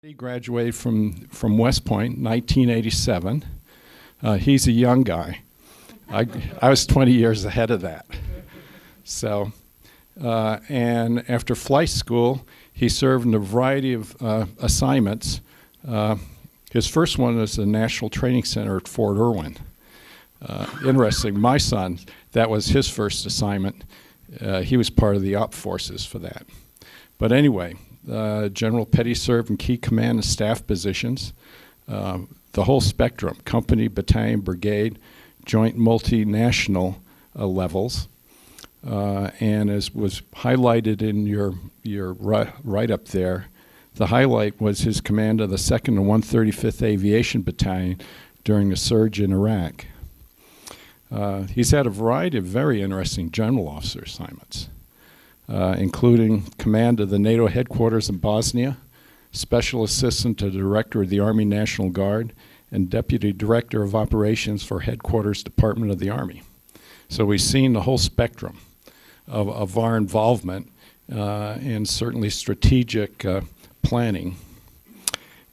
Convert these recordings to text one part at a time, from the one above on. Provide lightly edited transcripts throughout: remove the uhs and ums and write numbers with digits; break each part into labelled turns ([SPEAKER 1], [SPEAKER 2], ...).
[SPEAKER 1] He graduated from West Point, 1987. He's a young guy. I was 20 years ahead of that. So, and after flight school, he served in a variety of assignments. His first one was the National Training Center at Fort Irwin. Interesting, my son, that was his first assignment. He was part of the op forces for that. But anyway, General Petty served in key command and staff positions, the whole spectrum, company, battalion, brigade, joint multinational levels. And as was highlighted in your write-up there, the highlight was his command of the 2nd and 135th Aviation Battalion during the surge in Iraq. He's had a variety of very interesting general officer assignments, including command of the NATO headquarters in Bosnia, special assistant to the director of the Army National Guard, and deputy director of operations for headquarters Department of the Army. So we've seen the whole spectrum of our involvement in certainly strategic planning.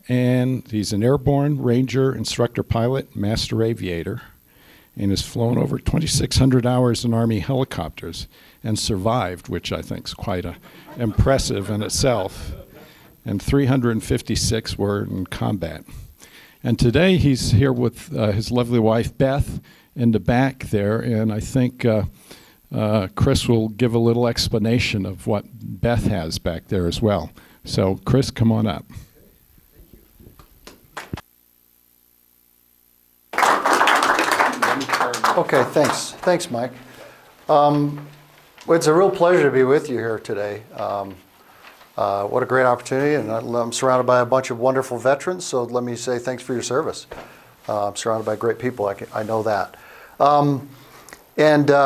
[SPEAKER 1] And he's an airborne ranger, instructor pilot, master aviator, and has flown over 2,600 hours in Army helicopters and survived, which I think is quite impressive in itself. And 356 were in combat. And today he's here with his lovely wife, Beth, in the back there, and I think Chris will give a little explanation of what Beth has back there as well. So, Chris, come on up.
[SPEAKER 2] Okay, thanks. Thanks, Mike. Well, it's a real pleasure to be with you here today. What a great opportunity, and I'm surrounded by a bunch of wonderful veterans, so let me say thanks for your service. I'm surrounded by great people, I know that.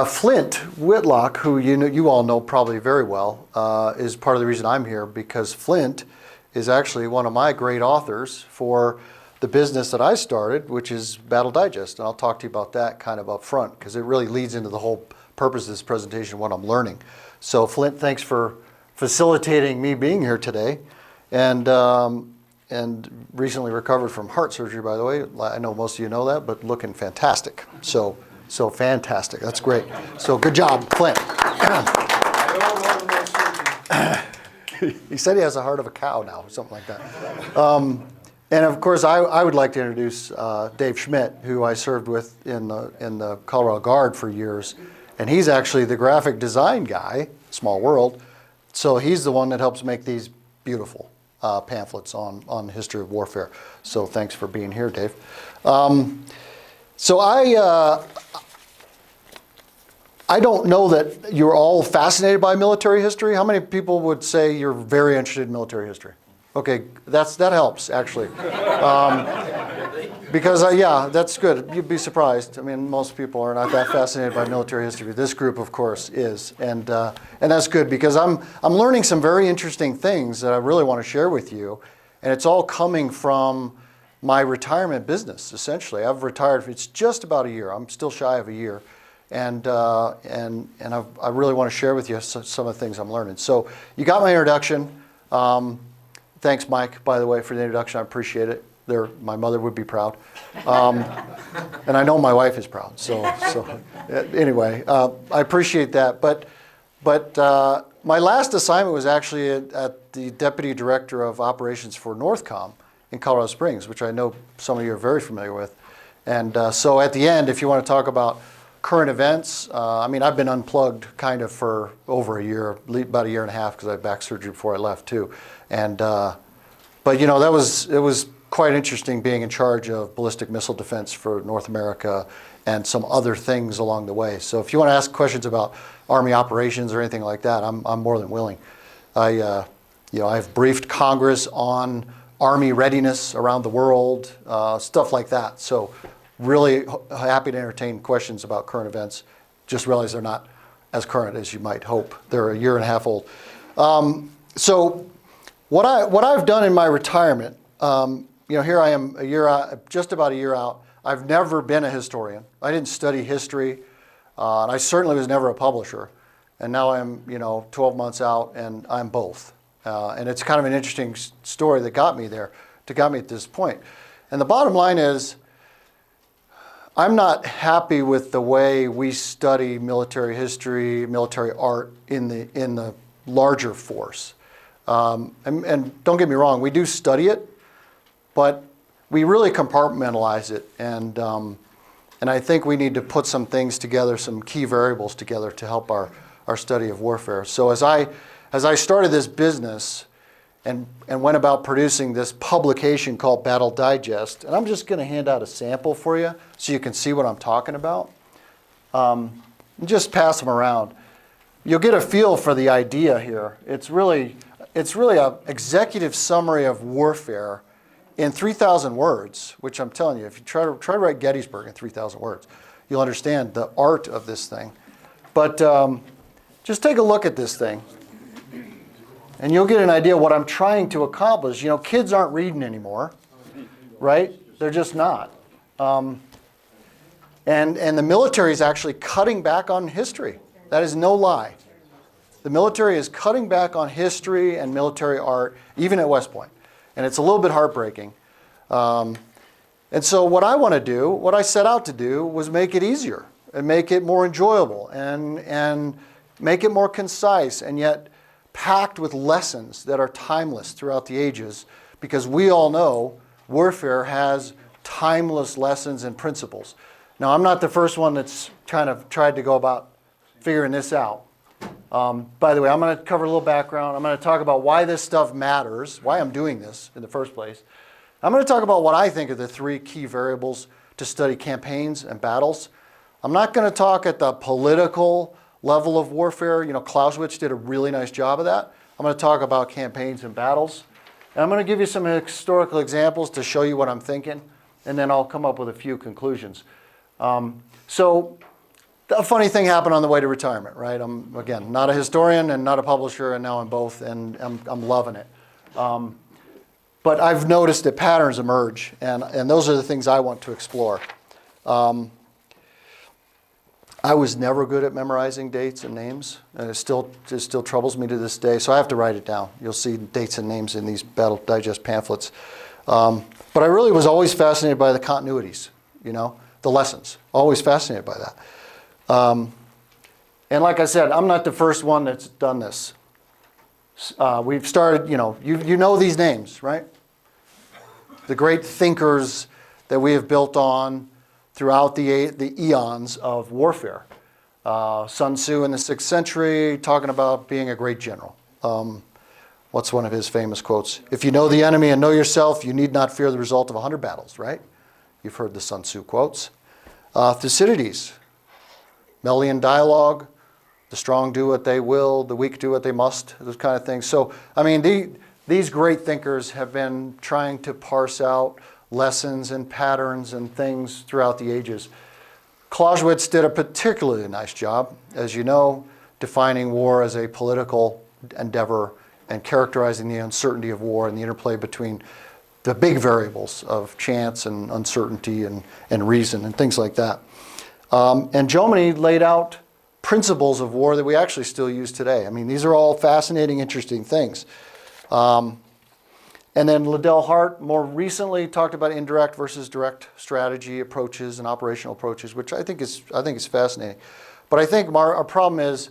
[SPEAKER 2] Flint Whitlock, who you all know probably very well, is part of the reason I'm here, because Flint is actually one of my great authors for the business that I started, which is Battle Digest, and I'll talk to you about that kind of up front, because it really leads into the whole purpose of this presentation, what I'm learning. So Flint, thanks for facilitating me being here today, and recently recovered from heart surgery, by the way. I know most of you know that, but looking fantastic. So fantastic. That's great. So good job, Flint. He said he has the heart of a cow now, something like that. And of course, I would like to introduce Dave Schmidt, who I served with in the Colorado Guard for years, and he's actually the graphic design guy. Small world. So he's the one that helps make these beautiful pamphlets on the history of warfare. So thanks for being here, Dave. So I don't know that you're all fascinated by military history. How many people would say you're very interested in military history? Okay, that helps, actually. Because, yeah, that's good. You'd be surprised. I mean, most people are not that fascinated by military history. This group, of course, is. And that's good, because I'm learning some very interesting things that I really want to share with you. And it's all coming from my retirement business, essentially. I've retired. It's just about a year. I'm still shy of a year. And I really want to share with you some of the things I'm learning. So you got my introduction. Thanks, Mike, by the way, for the introduction. I appreciate it. My mother would be proud. And I know my wife is proud. So anyway, I appreciate that. But my last assignment was actually at the Deputy Director of Operations for Northcom in Colorado Springs, which I know some of you are very familiar with. And so at the end, if you want to talk about current events, I mean, I've been unplugged kind of for over a year, about a year and a half, because I had back surgery before I left too. And but you know, it was quite interesting being in charge of ballistic missile defense for North America and some other things along the way. So if you want to ask questions about Army operations or anything like that, I'm more than willing. I've briefed Congress on Army readiness around the world, stuff like that. So really happy to entertain questions about current events. Just realize they're not as current as you might hope. They're a year and a half old. So what I've done in my retirement, here I am just about a year out. I've never been a historian. I didn't study history, and I certainly was never a publisher. And now I'm 12 months out, and I'm both. And it's kind of an interesting story that got me there, to got me at this point. And the bottom line is, I'm not happy with the way we study military history, military art in the larger force. And don't get me wrong, we do study it, but we really compartmentalize it. And I think we need to put some things together, some key variables together to help our study of warfare. So as I started this business and went about producing this publication called Battle Digest, and I'm just going to hand out a sample for you so you can see what I'm talking about. Just pass them around. You'll get a feel for the idea here. It's really an executive summary of warfare in 3,000 words, which I'm telling you, if you try to write Gettysburg in 3,000 words, you'll understand the art of this thing. But just take a look at this thing, and you'll get an idea what I'm trying to accomplish. You know, kids aren't reading anymore, right? They're just not. And the military is actually cutting back on history. That is no lie. The military is cutting back on history and military art, even at West Point. And it's a little bit heartbreaking. And so what I want to do, what I set out to do, was make it easier and make it more enjoyable and make it more concise and yet packed with lessons that are timeless throughout the ages, because we all know warfare has timeless lessons and principles. Now, I'm not the first one that's kind of tried to go about figuring this out. By the way, I'm going to cover a little background. I'm going to talk about why this stuff matters, why I'm doing this in the first place. I'm going to talk about what I think are the three key variables to study campaigns and battles. I'm not going to talk at the political level of warfare. You know, Clausewitz did a really nice job of that. I'm going to talk about campaigns and battles. And I'm going to give you some historical examples to show you what I'm thinking, and then I'll come up with a few conclusions. So a funny thing happened on the way to retirement, right? I'm, again, not a historian and not a publisher, and now I'm both, and I'm loving it. But I've noticed that patterns emerge, and those are the things I want to explore. I was never good at memorizing dates and names, and it still troubles me to this day, so I have to write it down. You'll see dates and names in these Battle Digest pamphlets. But I really was always fascinated by the continuities, you know, the lessons. Always fascinated by that. And like I said, I'm not the first one that's done this. We've started, you know these names, right? The great thinkers that we have built on throughout the eons of warfare. Sun Tzu in the 6th century, talking about being a great general. What's one of his famous quotes? If you know the enemy and know yourself, you need not fear the result of 100 battles, right? You've heard the Sun Tzu quotes. Thucydides, Melian dialogue, the strong do what they will, the weak do what they must, those kind of things. So, I mean, these great thinkers have been trying to parse out lessons and patterns and things throughout the ages. Clausewitz did a particularly nice job, as you know, defining war as a political endeavor and characterizing the uncertainty of war and the interplay between the big variables of chance and uncertainty and reason and things like that. And Jomini laid out principles of war that we actually still use today. I mean, these are all fascinating, interesting things. And then Liddell Hart more recently talked about indirect versus direct strategy approaches and operational approaches, which I think is fascinating. But I think our problem is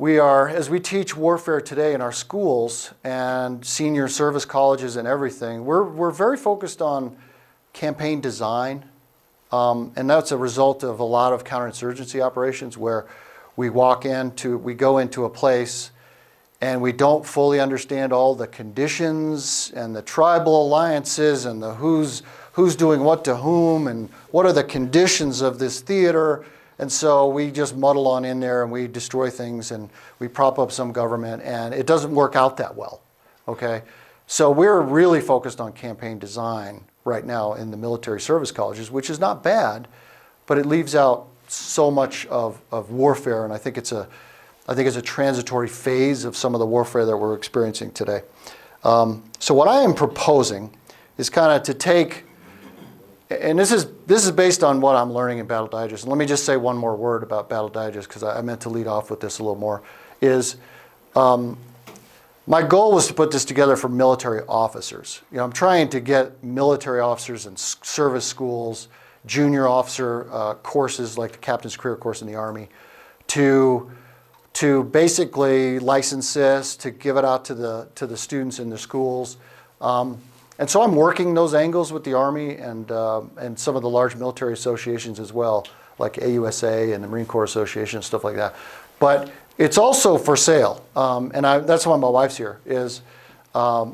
[SPEAKER 2] as we teach warfare today in our schools and senior service colleges and everything, we're very focused on campaign design. And that's a result of a lot of counterinsurgency operations where we go into a place and we don't fully understand all the conditions and the tribal alliances and the who's doing what to whom and what are the conditions of this theater. And so we just muddle on in there and we destroy things and we prop up some government, and it doesn't work out that well, okay? So we're really focused on campaign design right now in the military service colleges, which is not bad, but it leaves out so much of warfare, and I think it's a transitory phase of some of the warfare that we're experiencing today. So what I am proposing is kind of to take, and this is based on what I'm learning in Battle Digest, and let me just say one more word about Battle Digest, because I meant to lead off with this a little more, is My goal was to put this together for military officers. You know, I'm trying to get military officers in service schools, junior officer courses like the Captain's Career Course in the Army, to basically license this, to give it out to the students in the schools. And so I'm working those angles with the Army and some of the large military associations as well, like AUSA and the Marine Corps Association and stuff like that. But it's also for sale, and that's why my wife's here, is I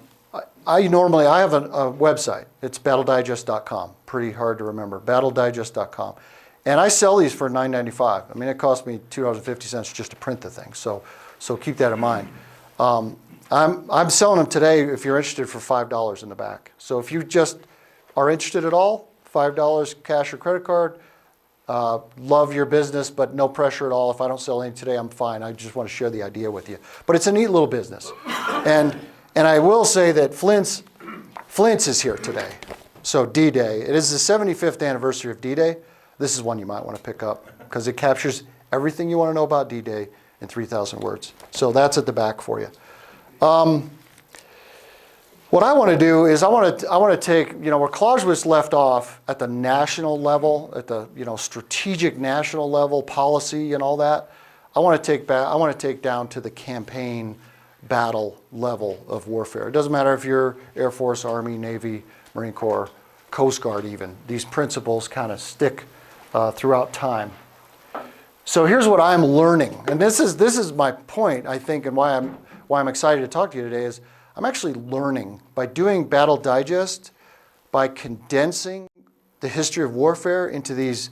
[SPEAKER 2] have a website. It's battledigest.com, pretty hard to remember, battledigest.com. And I sell these for $9.95. I mean, it cost me $2.50 just to print the thing, so keep that in mind. I'm selling them today, if you're interested, for $5 in the back. So if you just are interested at all, $5 cash or credit card. Love your business, but no pressure at all. If I don't sell any today, I'm fine. I just want to share the idea with you. But it's a neat little business. And I will say that Flint's is here today. So D-Day. It is the 75th anniversary of D-Day. This is one you might want to pick up because it captures everything you want to know about D-Day in 3,000 words. So that's at the back for you. What I want to do is I want to take, you know, where Clausewitz left off at the national level, at the, you know, strategic national level, policy and all that. I want to take down to the campaign battle level of warfare. It doesn't matter if you're Air Force, Army, Navy, Marine Corps, Coast Guard even. These principles kind of stick throughout time. So here's what I'm learning, and this is my point, I think, and why I'm excited to talk to you today is I'm actually learning by doing Battle Digest, by condensing the history of warfare into these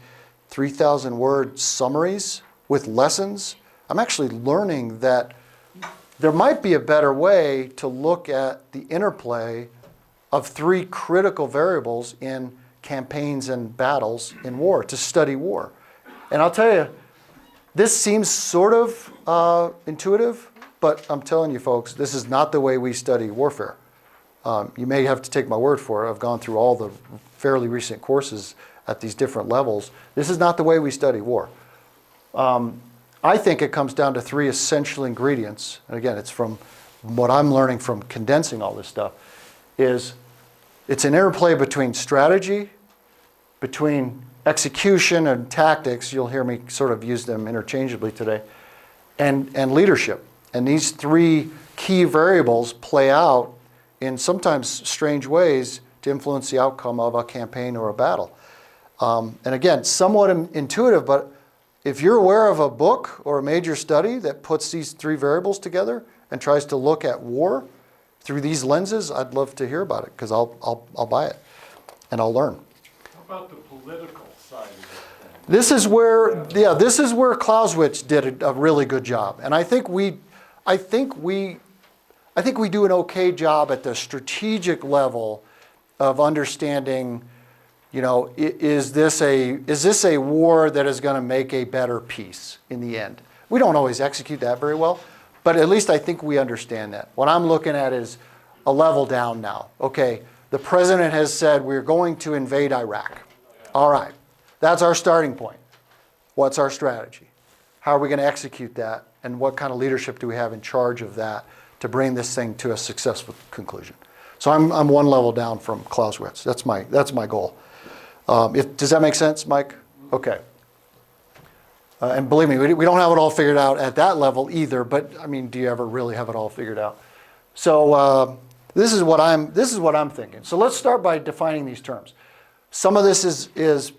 [SPEAKER 2] 3,000 word summaries with lessons. I'm actually learning that there might be a better way to look at the interplay of three critical variables in campaigns and battles in war, to study war. And I'll tell you, this seems sort of intuitive, but I'm telling you folks, this is not the way we study warfare. You may have to take my word for it. I've gone through all the fairly recent courses at these different levels. This is not the way we study war. I think it comes down to three essential ingredients. And again, it's from what I'm learning from condensing all this stuff, is it's an interplay between strategy, between execution and tactics. You'll hear me sort of use them interchangeably today, and leadership. And these three key variables play out in sometimes strange ways to influence the outcome of a campaign or a battle. And again, somewhat intuitive, but if you're aware of a book or a major study that puts these three variables together and tries to look at war through these lenses, I'd love to hear about it because I'll buy it and I'll learn.
[SPEAKER 3] How about the political side of it?
[SPEAKER 2] This is where Clausewitz did a really good job, and I think we do an okay job at the strategic level of understanding, you know, is this a war that is going to make a better peace in the end? We don't always execute that very well, but at least I think we understand that. What I'm looking at is a level down now. Okay, the president has said we're going to invade Iraq. All right, that's our starting point. What's our strategy? How are we going to execute that? And what kind of leadership do we have in charge of that to bring this thing to a successful conclusion? So I'm one level down from Clausewitz. That's my goal. Does that make sense, Mike? Okay. And believe me, we don't have it all figured out at that level either. But I mean, do you ever really have it all figured out? So this is what I'm thinking. So let's start by defining these terms. Some of this is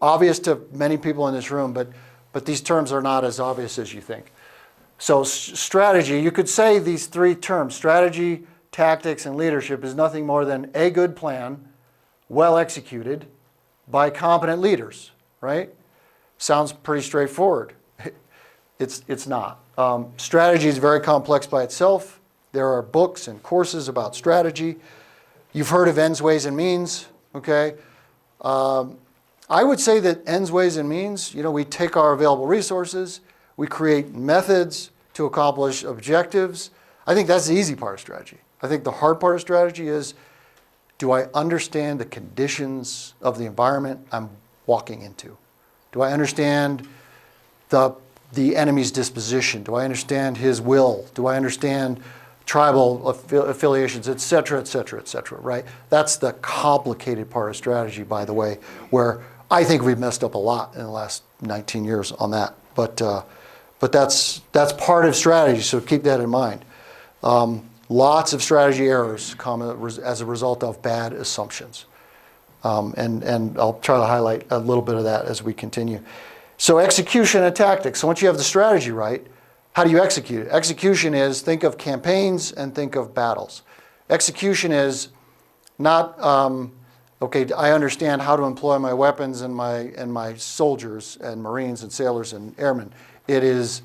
[SPEAKER 2] obvious to many people in this room, but these terms are not as obvious as you think. So strategy, you could say these three terms, strategy, tactics, and leadership, is nothing more than a good plan, well executed by competent leaders, right? Sounds pretty straightforward. It's not. Strategy is very complex by itself. There are books and courses about strategy. You've heard of ends, ways, and means, okay? I would say that ends, ways, and means, you know, we take our available resources, we create methods to accomplish objectives. I think that's the easy part of strategy. I think the hard part of strategy is, do I understand the conditions of the environment I'm walking into? Do I understand the enemy's disposition? Do I understand his will? Do I understand tribal affiliations, et cetera, et cetera, et cetera, right? That's the complicated part of strategy, by the way, where I think we've messed up a lot in the last 19 years on that. But that's part of strategy, so keep that in mind. Lots of strategy errors come as a result of bad assumptions. And I'll try to highlight a little bit of that as we continue. So execution and tactics. So once you have the strategy right, how do you execute it? Execution is think of campaigns and think of battles. Execution is not, okay, I understand how to employ my weapons and my soldiers and Marines and sailors and airmen. It is,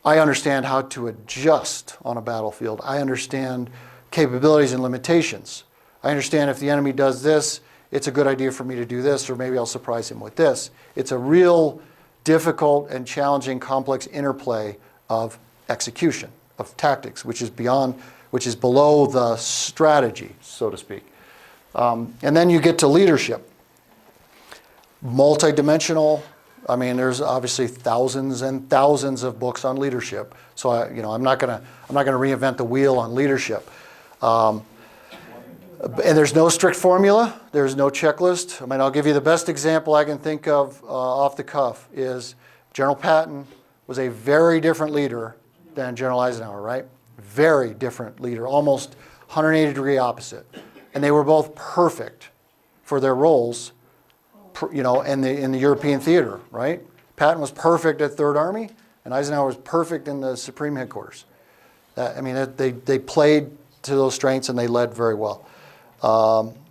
[SPEAKER 2] I understand how to adjust on a battlefield. I understand capabilities and limitations. I understand if the enemy does this, it's a good idea for me to do this, or maybe I'll surprise him with this. It's a real difficult and challenging, complex interplay of execution, of tactics, which is below the strategy, so to speak. And then you get to leadership. Multidimensional. I mean, there's obviously thousands and thousands of books on leadership. So I'm not gonna reinvent the wheel on leadership. And there's no strict formula. There's no checklist. I mean, I'll give you the best example I can think of off the cuff is General Patton was a very different leader than General Eisenhower, right? Very different leader, almost 180-degree opposite. And they were both perfect for their roles, in the European theater, right? Patton was perfect at Third Army, and Eisenhower was perfect in the Supreme Headquarters. They played to those strengths, and they led very well.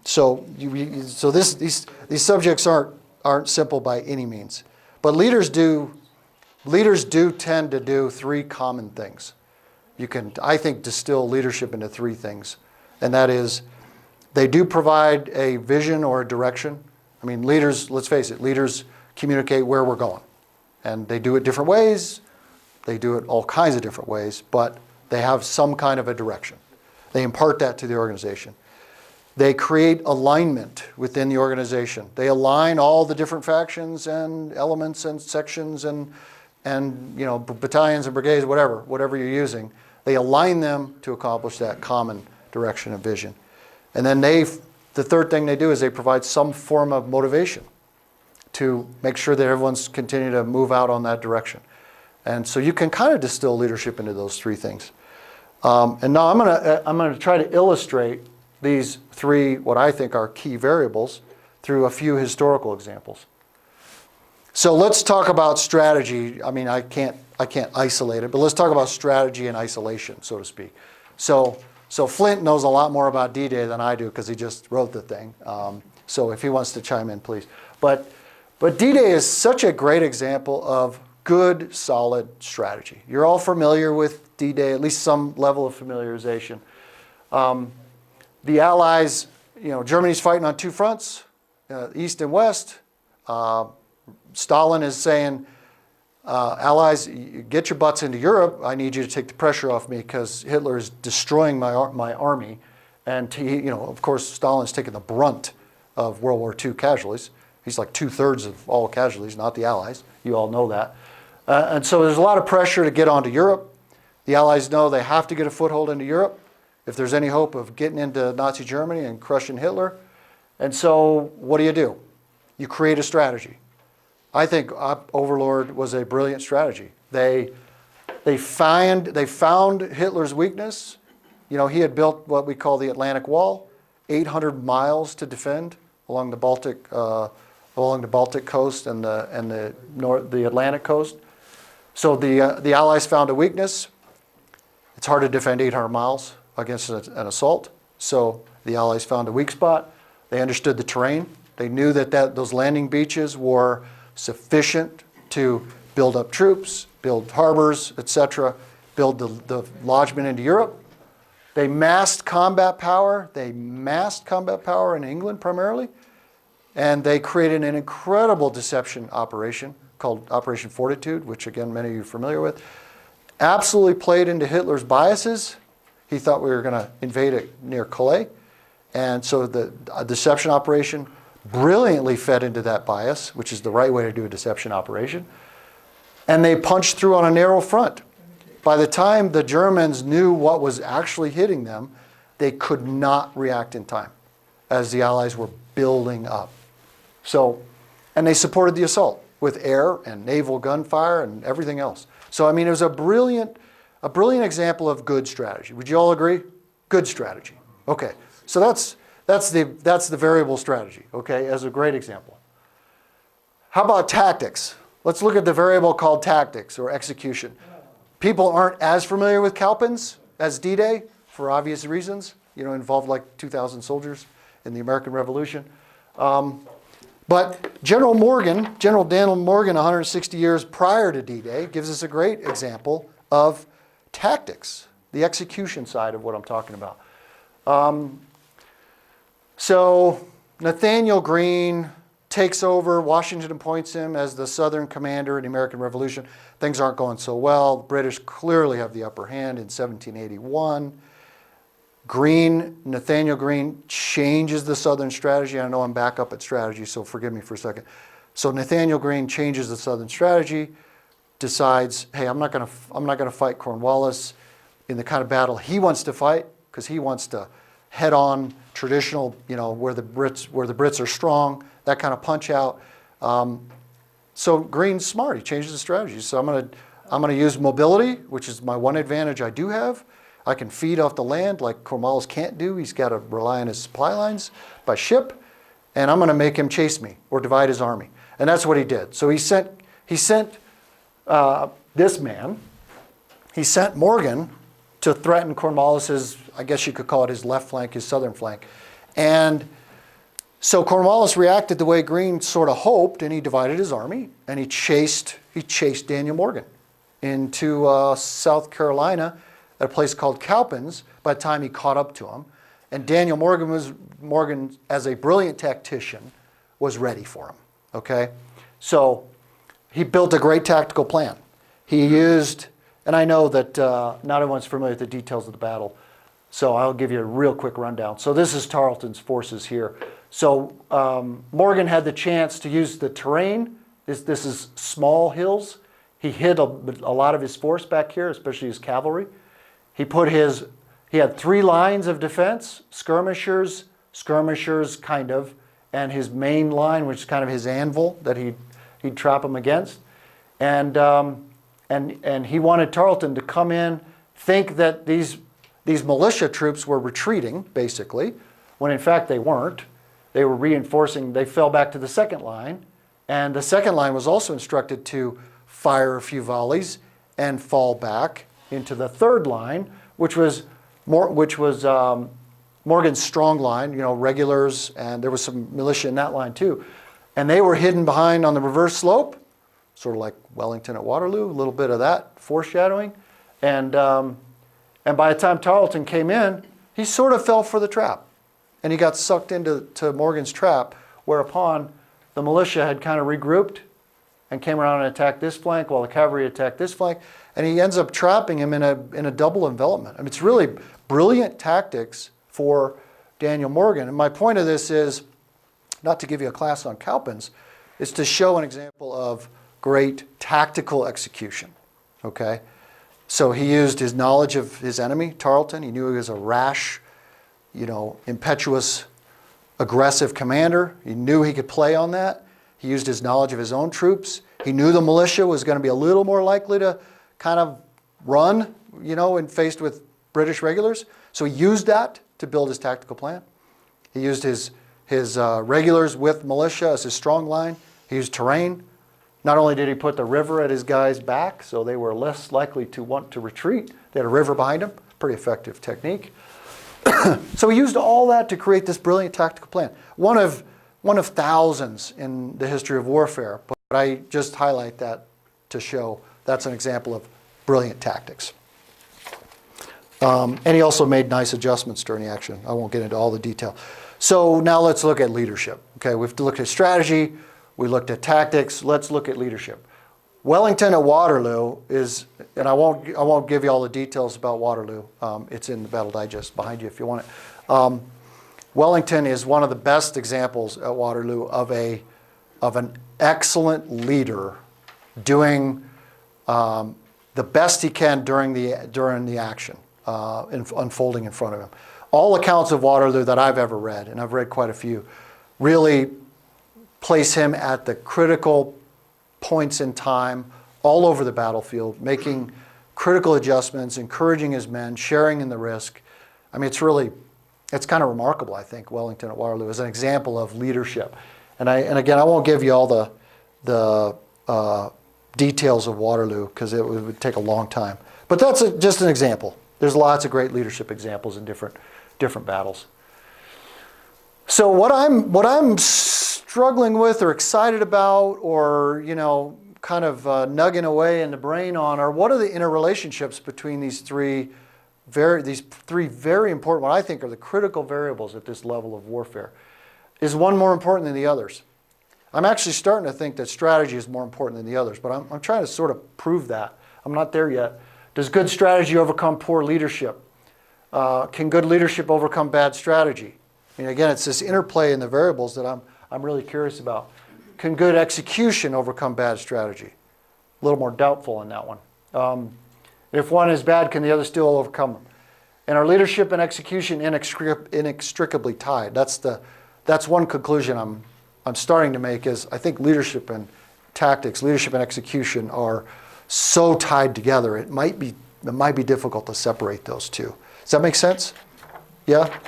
[SPEAKER 2] So these subjects aren't simple by any means, but leaders do tend to do three common things. You can, I think, distill leadership into three things, and that is, they do provide a vision or a direction. I mean, leaders, let's face it, leaders communicate where we're going, and they do it different ways. They do it all kinds of different ways, but they have some kind of a direction. They impart that to the organization. They create alignment within the organization. They align all the different factions and elements and sections and battalions and brigades, whatever you're using. They align them to accomplish that common direction and vision. And then the third thing they do is they provide some form of motivation to make sure that everyone's continuing to move out on that direction. And so you can kind of distill leadership into those three things. And now I'm gonna try to illustrate these three, what I think are key variables, through a few historical examples. So let's talk about strategy. I mean, I can't isolate it, but let's talk about strategy and isolation, so to speak. So Flint knows a lot more about D-Day than I do because he just wrote the thing. So if he wants to chime in, please. But D-Day is such a great example of good, solid strategy. You're all familiar with D-Day, at least some level of familiarization. The Allies, Germany's fighting on two fronts, east and west. Stalin is saying, Allies, get your butts into Europe. I need you to take the pressure off me because Hitler is destroying my army. And of course, Stalin's taking the brunt of World War II casualties. He's like 2/3 of all casualties, not the Allies. You all know that. And so there's a lot of pressure to get onto Europe. The Allies know they have to get a foothold into Europe if there's any hope of getting into Nazi Germany and crushing Hitler. And so what do? You create a strategy. I think Overlord was a brilliant strategy. They found Hitler's weakness. He had built what we call the Atlantic Wall, 800 miles to defend along the Baltic coast and the Atlantic coast. So the Allies found a weakness. It's hard to defend 800 miles against an assault. So the Allies found a weak spot. They understood the terrain. They knew that those landing beaches were sufficient to build up troops, build harbors, etc., build the lodgment into Europe. They massed combat power. They massed combat power in England primarily. And they created an incredible deception operation called Operation Fortitude, which again, many of you are familiar with. Absolutely played into Hitler's biases. He thought we were going to invade it near Calais. And so the deception operation brilliantly fed into that bias, which is the right way to do a deception operation. And they punched through on a narrow front. by the time the Germans knew what was actually hitting them, they could not react in time as the Allies were building up. So, and they supported the assault with air and naval gunfire and everything else. So, I mean, it was a brilliant example of good strategy. Would you all agree? Good strategy. Okay, so that's the variable strategy, okay, as a great example. How about tactics? Let's look at the variable called tactics or execution. People aren't as familiar with Cowpens as D-Day for obvious reasons. You know, involved like 2,000 soldiers in the American Revolution. But General Daniel Morgan, 160 years prior to D-Day, gives us a great example of tactics, the execution side of what I'm talking about. So Nathaniel Greene takes over. Washington appoints him as the Southern commander in the American Revolution. Things aren't going so well. The British clearly have the upper hand in 1781. Nathaniel Greene changes the Southern strategy. I know I'm back up at strategy, so forgive me for a second. So Nathaniel Greene changes the Southern strategy, decides, hey, I'm not going to fight Cornwallis in the kind of battle he wants to fight, because he wants to head on traditional, you know, where the Brits are strong, that kind of punch out. So Greene's smart. He changes the strategy. So I'm going to use mobility, which is my one advantage I do have. I can feed off the land like Cornwallis can't do. He's got to rely on his supply lines by ship, and I'm going to make him chase me or divide his army. And that's what he did. So he sent this man. He sent Morgan to threaten Cornwallis's, I guess you could call it his left flank, his southern flank. And so Cornwallis reacted the way Greene sort of hoped, and he divided his army, and he chased Daniel Morgan into South Carolina at a place called Cowpens by the time he caught up to him. And Daniel Morgan, as a brilliant tactician, was ready for him, okay? So he built a great tactical plan. He used, and I know that not everyone's familiar with the details of the battle, so I'll give you a real quick rundown. So this is Tarleton's forces here. So Morgan had the chance to use the terrain. This is small hills. He hid a lot of his force back here, especially his cavalry. He had 3 lines of defense: skirmishers, kind of, and his main line, which is kind of his anvil that he'd trap them against. And he wanted Tarleton to come in, think that these militia troops were retreating, basically, when in fact they weren't. They were reinforcing. They fell back to the second line, and the second line was also instructed to fire a few volleys and fall back into the third line, which was Morgan's strong line, you know, regulars, and there was some militia in that line too. And they were hidden behind on the reverse slope, sort of like Wellington at Waterloo, a little bit of that foreshadowing. And by the time Tarleton came in, he sort of fell for the trap. And he got sucked into Morgan's trap, whereupon the militia had kind of regrouped and came around and attacked this flank while the cavalry attacked this flank. And he ends up trapping him in a double envelopment. I mean, it's really brilliant tactics for Daniel Morgan. And my point of this is, not to give you a class on Cowpens, is to show an example of great tactical execution, okay? So he used his knowledge of his enemy, Tarleton. He knew he was a rash, you know, impetuous, aggressive commander. He knew he could play on that. He used his knowledge of his own troops. He knew the militia was going to be a little more likely to kind of run, you know, when faced with British regulars. So he used that to build his tactical plan. He used his regulars with militia as his strong line. He used terrain. Not only did he put the river at his guys' back, so they were less likely to want to retreat. They had a river behind them. Pretty effective technique. So he used all that to create this brilliant tactical plan. One of thousands in the history of warfare, but I just highlight that to show that's an example of brilliant tactics. And he also made nice adjustments during the action. I won't get into all the detail. So now let's look at leadership. Okay, we've looked at strategy, we looked at tactics, let's look at leadership. Wellington at Waterloo is, and I won't give you all the details about Waterloo. It's in the Battle Digest behind you if you want it. Wellington is one of the best examples at Waterloo of an excellent leader doing the best he can during the action unfolding in front of him. All accounts of Waterloo that I've ever read, and I've read quite a few, really place him at the critical points in time all over the battlefield, making critical adjustments, encouraging his men, sharing in the risk. I mean, it's kind of remarkable, I think, Wellington at Waterloo is an example of leadership. And again, I won't give you all the details of Waterloo because it would take a long time. But that's just an example. There's lots of great leadership examples in different battles. So what I'm struggling with or excited about or, kind of nugging away in the brain on are what are the interrelationships between these three very important, what I think are the critical variables at this level of warfare. Is one more important than the others? I'm actually starting to think that strategy is more important than the others, but I'm trying to sort of prove that. I'm not there yet. Does good strategy overcome poor leadership? Can good leadership overcome bad strategy? I mean, again, it's this interplay in the variables that I'm really curious about. Can good execution overcome bad strategy? A little more doubtful on that one. If one is bad, can the other still overcome them? And are leadership and execution inextricably tied? That's one conclusion I'm starting to make is I think leadership and tactics, leadership and execution are so tied together. It might be difficult to separate those two. Does that make sense? Yeah?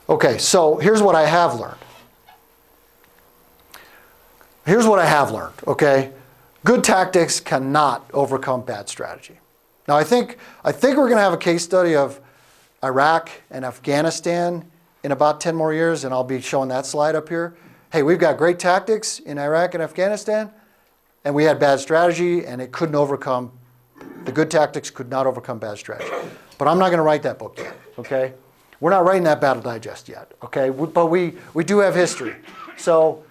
[SPEAKER 2] Okay, so here's what I have learned. Okay? Good tactics cannot overcome bad strategy. Now I think we're going to have a case study of Iraq and Afghanistan in about 10 more years, and I'll be showing that slide up here. Hey, we've got great tactics in Iraq and Afghanistan, and we had bad strategy, and it couldn't overcome, the good tactics could not overcome bad strategy. But I'm not going to write that book yet, okay? We're not writing that battle digest yet, okay? But we do have history. So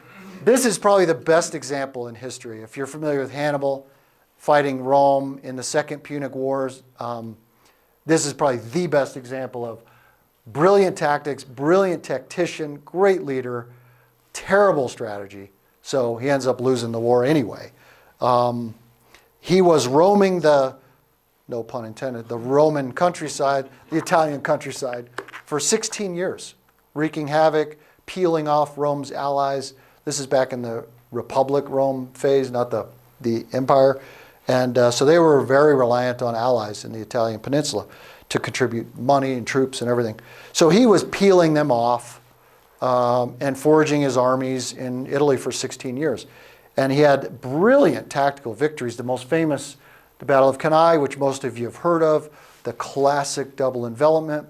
[SPEAKER 2] this is probably the best example in history. If you're familiar with Hannibal fighting Rome in the Second Punic Wars, this is probably the best example of brilliant tactics, brilliant tactician, great leader, terrible strategy. So he ends up losing the war anyway. He was roaming the, no pun intended, the Roman countryside, the Italian countryside, for 16 years, wreaking havoc, peeling off Rome's allies. This is back in the Republic Rome phase, not the empire. And so they were very reliant on allies in the Italian peninsula to contribute money and troops and everything. So he was peeling them off and foraging his armies in Italy for 16 years. And he had brilliant tactical victories. The most famous, the Battle of Cannae, which most of you have heard of, the classic double envelopment.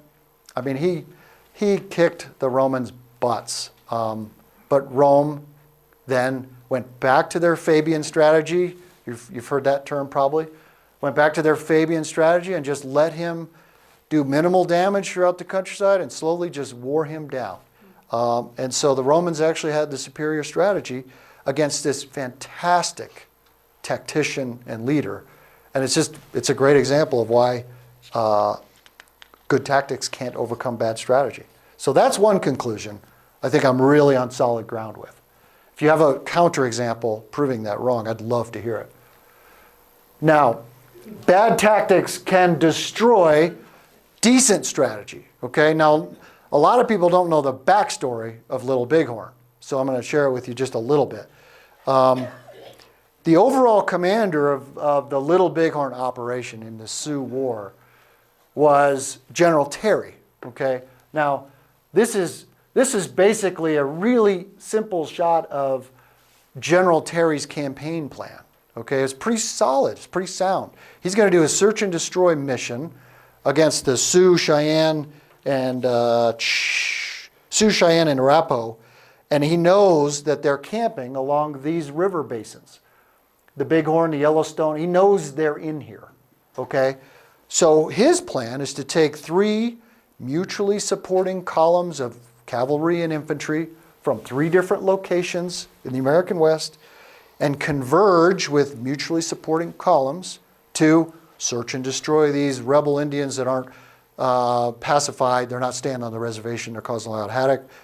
[SPEAKER 2] I mean, he kicked the Romans' butts. But Rome then went back to their Fabian strategy. You've heard that term probably. Went back to their Fabian strategy and just let him do minimal damage throughout the countryside and slowly just wore him down. And so the Romans actually had the superior strategy against this fantastic tactician and leader. And it's a great example of why good tactics can't overcome bad strategy. So that's one conclusion I think I'm really on solid ground with. If you have a counterexample proving that wrong, I'd love to hear it. Now, bad tactics can destroy decent strategy. Okay, now a lot of people don't know the backstory of Little Bighorn, so I'm going to share it with you just a little bit. The overall commander of the Little Bighorn operation in the Sioux War was General Terry. Okay, now this is basically a really simple shot of General Terry's campaign plan. Okay, it's pretty solid, it's pretty sound. He's going to do a search and destroy mission against the Sioux, Cheyenne, and Arapaho, and he knows that they're camping along these river basins. The Bighorn, the Yellowstone, he knows they're in here. Okay, so his plan is to take 3 mutually supporting columns of cavalry and infantry from 3 different locations in the American West and converge with mutually supporting columns to search and destroy these rebel Indians that aren't pacified. They're not staying on the reservation. They're causing a lot of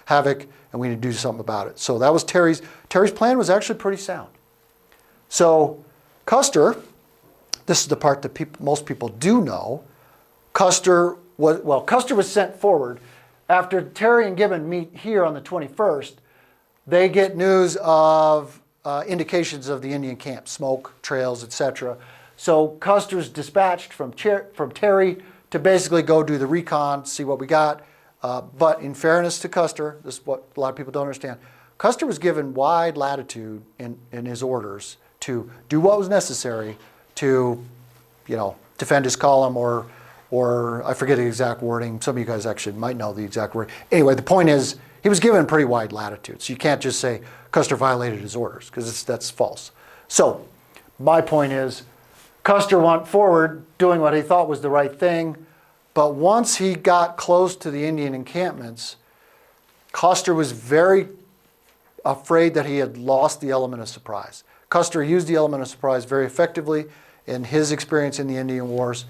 [SPEAKER 2] havoc, and we need to do something about it. So that was Terry's plan was actually pretty sound. So Custer, this is the part that most people do know. Custer was sent forward. After Terry and Gibbon meet here on the 21st, they get news of indications of the Indian camp, smoke, trails, etc. So Custer's dispatched from Terry to basically go do the recon, see what we got. But in fairness to Custer, this is what a lot of people don't understand, Custer was given wide latitude in his orders to do what was necessary to, defend his column or I forget the exact wording. Some of you guys actually might know the exact wording. Anyway, the point is he was given pretty wide latitude. So you can't just say Custer violated his orders because that's false. So my point is Custer went forward doing what he thought was the right thing. But once he got close to the Indian encampments, Custer was very afraid that he had lost the element of surprise. Custer used the element of surprise very effectively in his experience in the Indian Wars.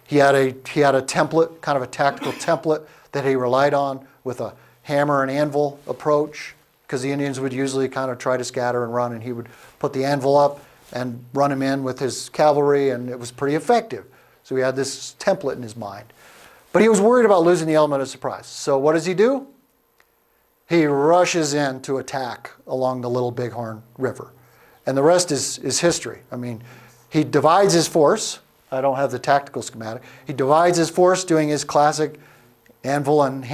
[SPEAKER 2] He had a template, kind of a tactical template that he relied on with a hammer and anvil approach, because the Indians would usually kind of try to scatter and run, and he would put the anvil up and run him in with his cavalry, and it was pretty effective. So he had this template in his mind. But he was worried about losing the element of surprise. So what does he do? He rushes in to attack along the Little Bighorn River. And the rest is history. I mean, he divides his force. I don't have the tactical schematic. He divides his force doing his classic hammer and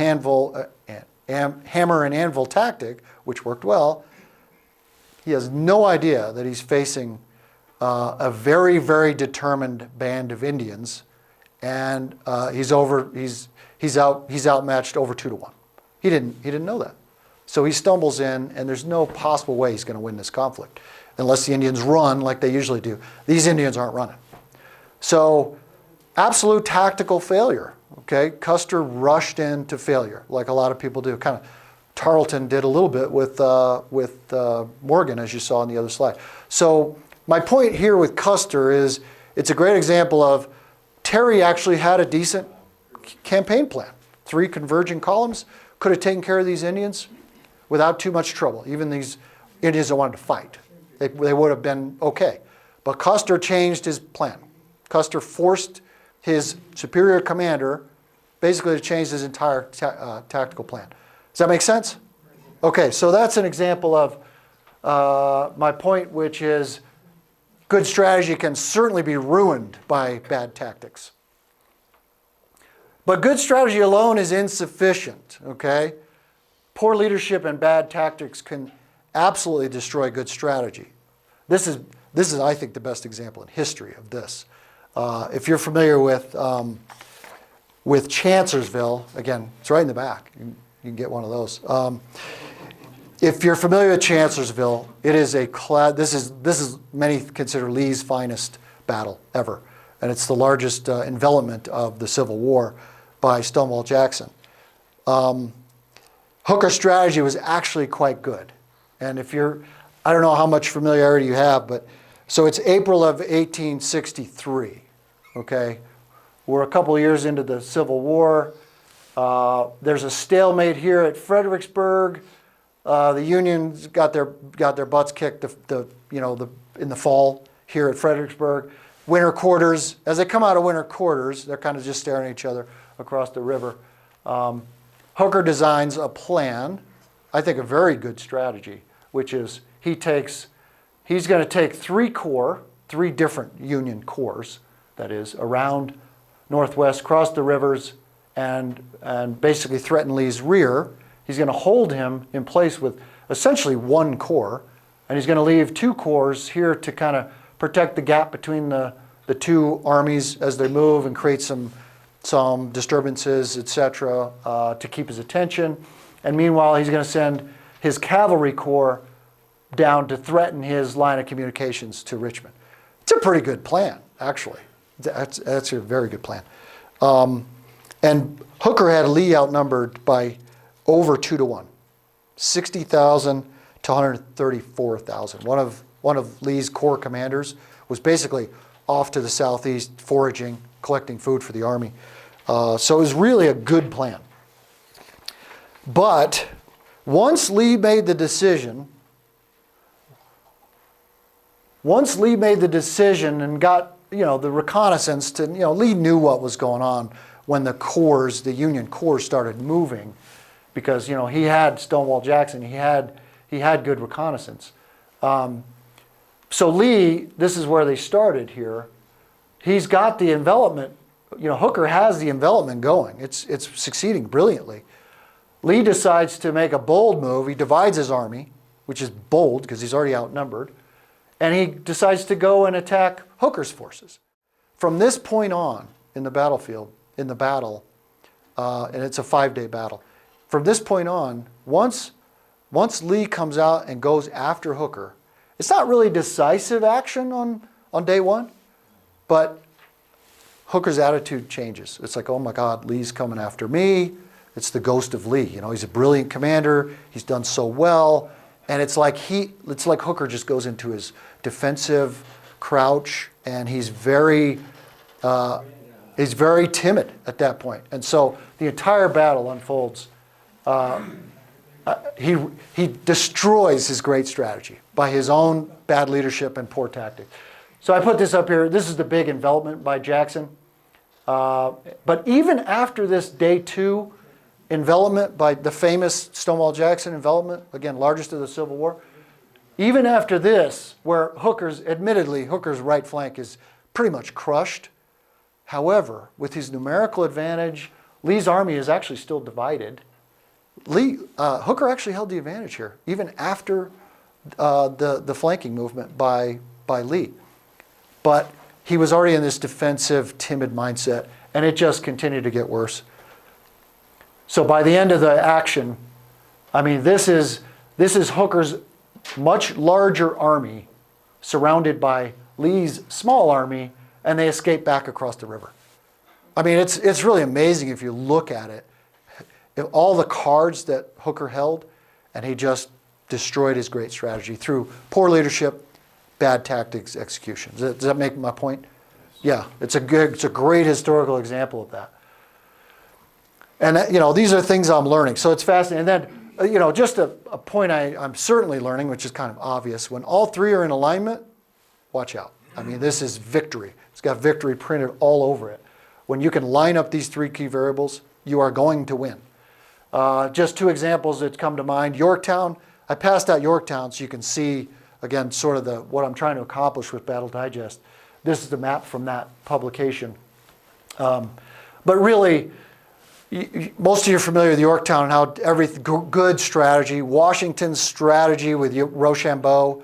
[SPEAKER 2] anvil tactic, which worked well. He has no idea that he's facing a very, very determined band of Indians, and he's outmatched over 2-1. He didn't know that. So he stumbles in, and there's no possible way he's going to win this conflict unless the Indians run like they usually do. These Indians aren't running. So absolute tactical failure. Okay, Custer rushed into failure like a lot of people do. Kind of Tarleton did a little bit with Morgan, as you saw on the other slide. So my point here with Custer is it's a great example of Terry actually had a decent campaign plan. 3 converging columns could have taken care of these Indians without too much trouble. Even these Indians that wanted to fight, they would have been okay. But Custer changed his plan. Custer forced his superior commander basically to change his entire tactical plan. Does that make sense? Okay, so that's an example of my point, which is good strategy can certainly be ruined by bad tactics. But good strategy alone is insufficient, okay? Poor leadership and bad tactics can absolutely destroy good strategy. This is, I think, the best example in history of this. If you're familiar with Chancellorsville, again, it's right in the back. You can get one of those. If you're familiar with Chancellorsville, it is this is many consider Lee's finest battle ever, and it's the largest envelopment of the Civil War by Stonewall Jackson. Hooker's strategy was actually quite good, and I don't know how much familiarity you have, but so it's April of 1863. Okay, we're a couple of years into the Civil War. There's a stalemate here at Fredericksburg. The Unions got their butts kicked in the fall here at Fredericksburg. Winter quarters. As they come out of winter quarters, they're kind of just staring at each other across the river. Hooker designs a plan, I think a very good strategy, which is he's going to take 3 different Union corps, that is, around northwest, cross the rivers, and basically threaten Lee's rear. He's going to hold him in place with essentially 1 corps, and he's going to leave 2 corps here to kind of protect the gap between the 2 armies as they move and create some disturbances, etc., to keep his attention. And meanwhile, he's going to send his cavalry corps down to threaten his line of communications to Richmond. It's a pretty good plan, actually. That's a very good plan. And Hooker had Lee outnumbered by over 2-1, 60,000 to 134,000. One of Lee's corps commanders was basically off to the southeast foraging, collecting food for the army. So it was really a good plan. But once Lee made the decision and got the reconnaissance to, Lee knew what was going on when the Union corps started moving, because, he had Stonewall Jackson, he had good reconnaissance. So Lee, this is where they started here. He's got the envelopment, Hooker has the envelopment going. It's succeeding brilliantly. Lee decides to make a bold move. He divides his army, which is bold because he's already outnumbered, and he decides to go and attack Hooker's forces. From this point on in the battlefield, and it's a 5-day battle, from this point on, once Lee comes out and goes after Hooker, it's not really decisive action on day one, but Hooker's attitude changes. It's like, oh my God, Lee's coming after me. It's the ghost of Lee. He's a brilliant commander. He's done so well. And it's like Hooker just goes into his defensive crouch, and he's very timid at that point. And so the entire battle unfolds. He destroys his great strategy by his own bad leadership and poor tactics. So I put this up here. This is the big envelopment by Jackson. But even after this day 2 envelopment by the famous Stonewall Jackson envelopment, again, largest of the Civil War, even after this, where admittedly, Hooker's right flank is pretty much crushed. However, with his numerical advantage, Lee's army is actually still divided. Hooker actually held the advantage here, even after the flanking movement by Lee. But he was already in this defensive, timid mindset, and it just continued to get worse. So by the end of the action, this is Hooker's much larger army surrounded by Lee's small army, and they escape back across the river. It's really amazing if you look at it. All the cards that Hooker held, and he just destroyed his great strategy through poor leadership, bad tactics, execution. Does that make my point? Yeah, it's a great historical example of that. And these are things I'm learning, so it's fascinating. And then, just a point I'm certainly learning, which is kind of obvious. When all three are in alignment, watch out. This is victory. It's got victory printed all over it. When you can line up these 3 key variables, you are going to win. Just 2 examples that come to mind. Yorktown. I passed out Yorktown so you can see, again, sort of what I'm trying to accomplish with Battle Digest. This is the map from that publication. But really, most of you are familiar with Yorktown and how every good strategy, Washington's strategy with Rochambeau,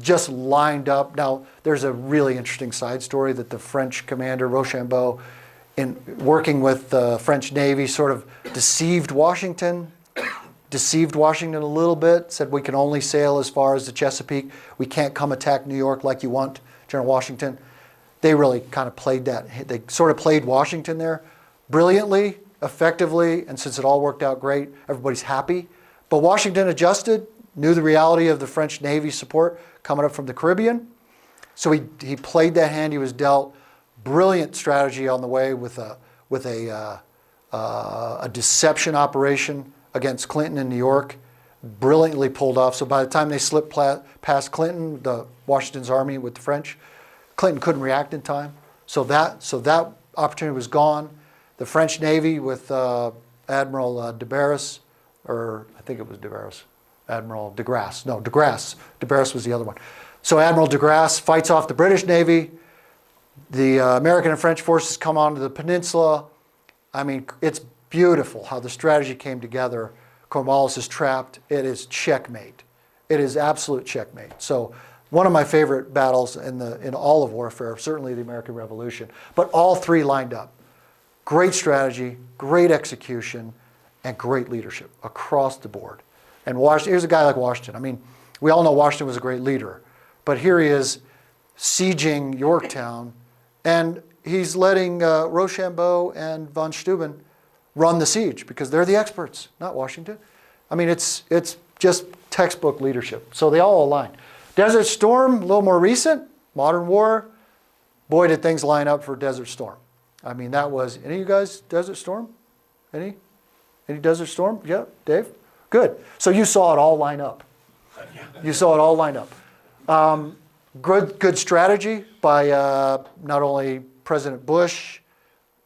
[SPEAKER 2] just lined up. Now, there's a really interesting side story that the French commander, Rochambeau, in working with the French Navy, sort of deceived Washington a little bit, said we can only sail as far as the Chesapeake. We can't come attack New York like you want, General Washington. They really kind of played that. They sort of played Washington there brilliantly, effectively, and since it all worked out great, everybody's happy. But Washington adjusted, knew the reality of the French Navy support coming up from the Caribbean. So he played that hand he was dealt. Brilliant strategy on the way with a deception operation against Clinton in New York. Brilliantly pulled off. So by the time they slipped past Clinton, Washington's army with the French, Clinton couldn't react in time. So that opportunity was gone. The French Navy with Admiral de Barras, or I think it was de Barras, Admiral de Grasse. No, de Grasse. De Barras was the other one. So Admiral de Grasse fights off the British Navy. The American and French forces come onto the peninsula. It's beautiful how the strategy came together. Cornwallis is trapped. It is checkmate. It is absolute checkmate. So one of my favorite battles in all of warfare, certainly the American Revolution, but all 3 lined up. Great strategy, great execution, and great leadership across the board. And here's a guy like Washington. We all know Washington was a great leader, but here he is sieging Yorktown, and he's letting Rochambeau and von Steuben run the siege because they're the experts, not Washington. It's just textbook leadership. So they all align. Desert Storm, a little more recent, modern war. Boy, did things line up for Desert Storm. That was, any of you guys, Desert Storm? Any Desert Storm? Yeah, Dave? Good. So you saw it all line up. You saw it all line up. Good strategy by not only President Bush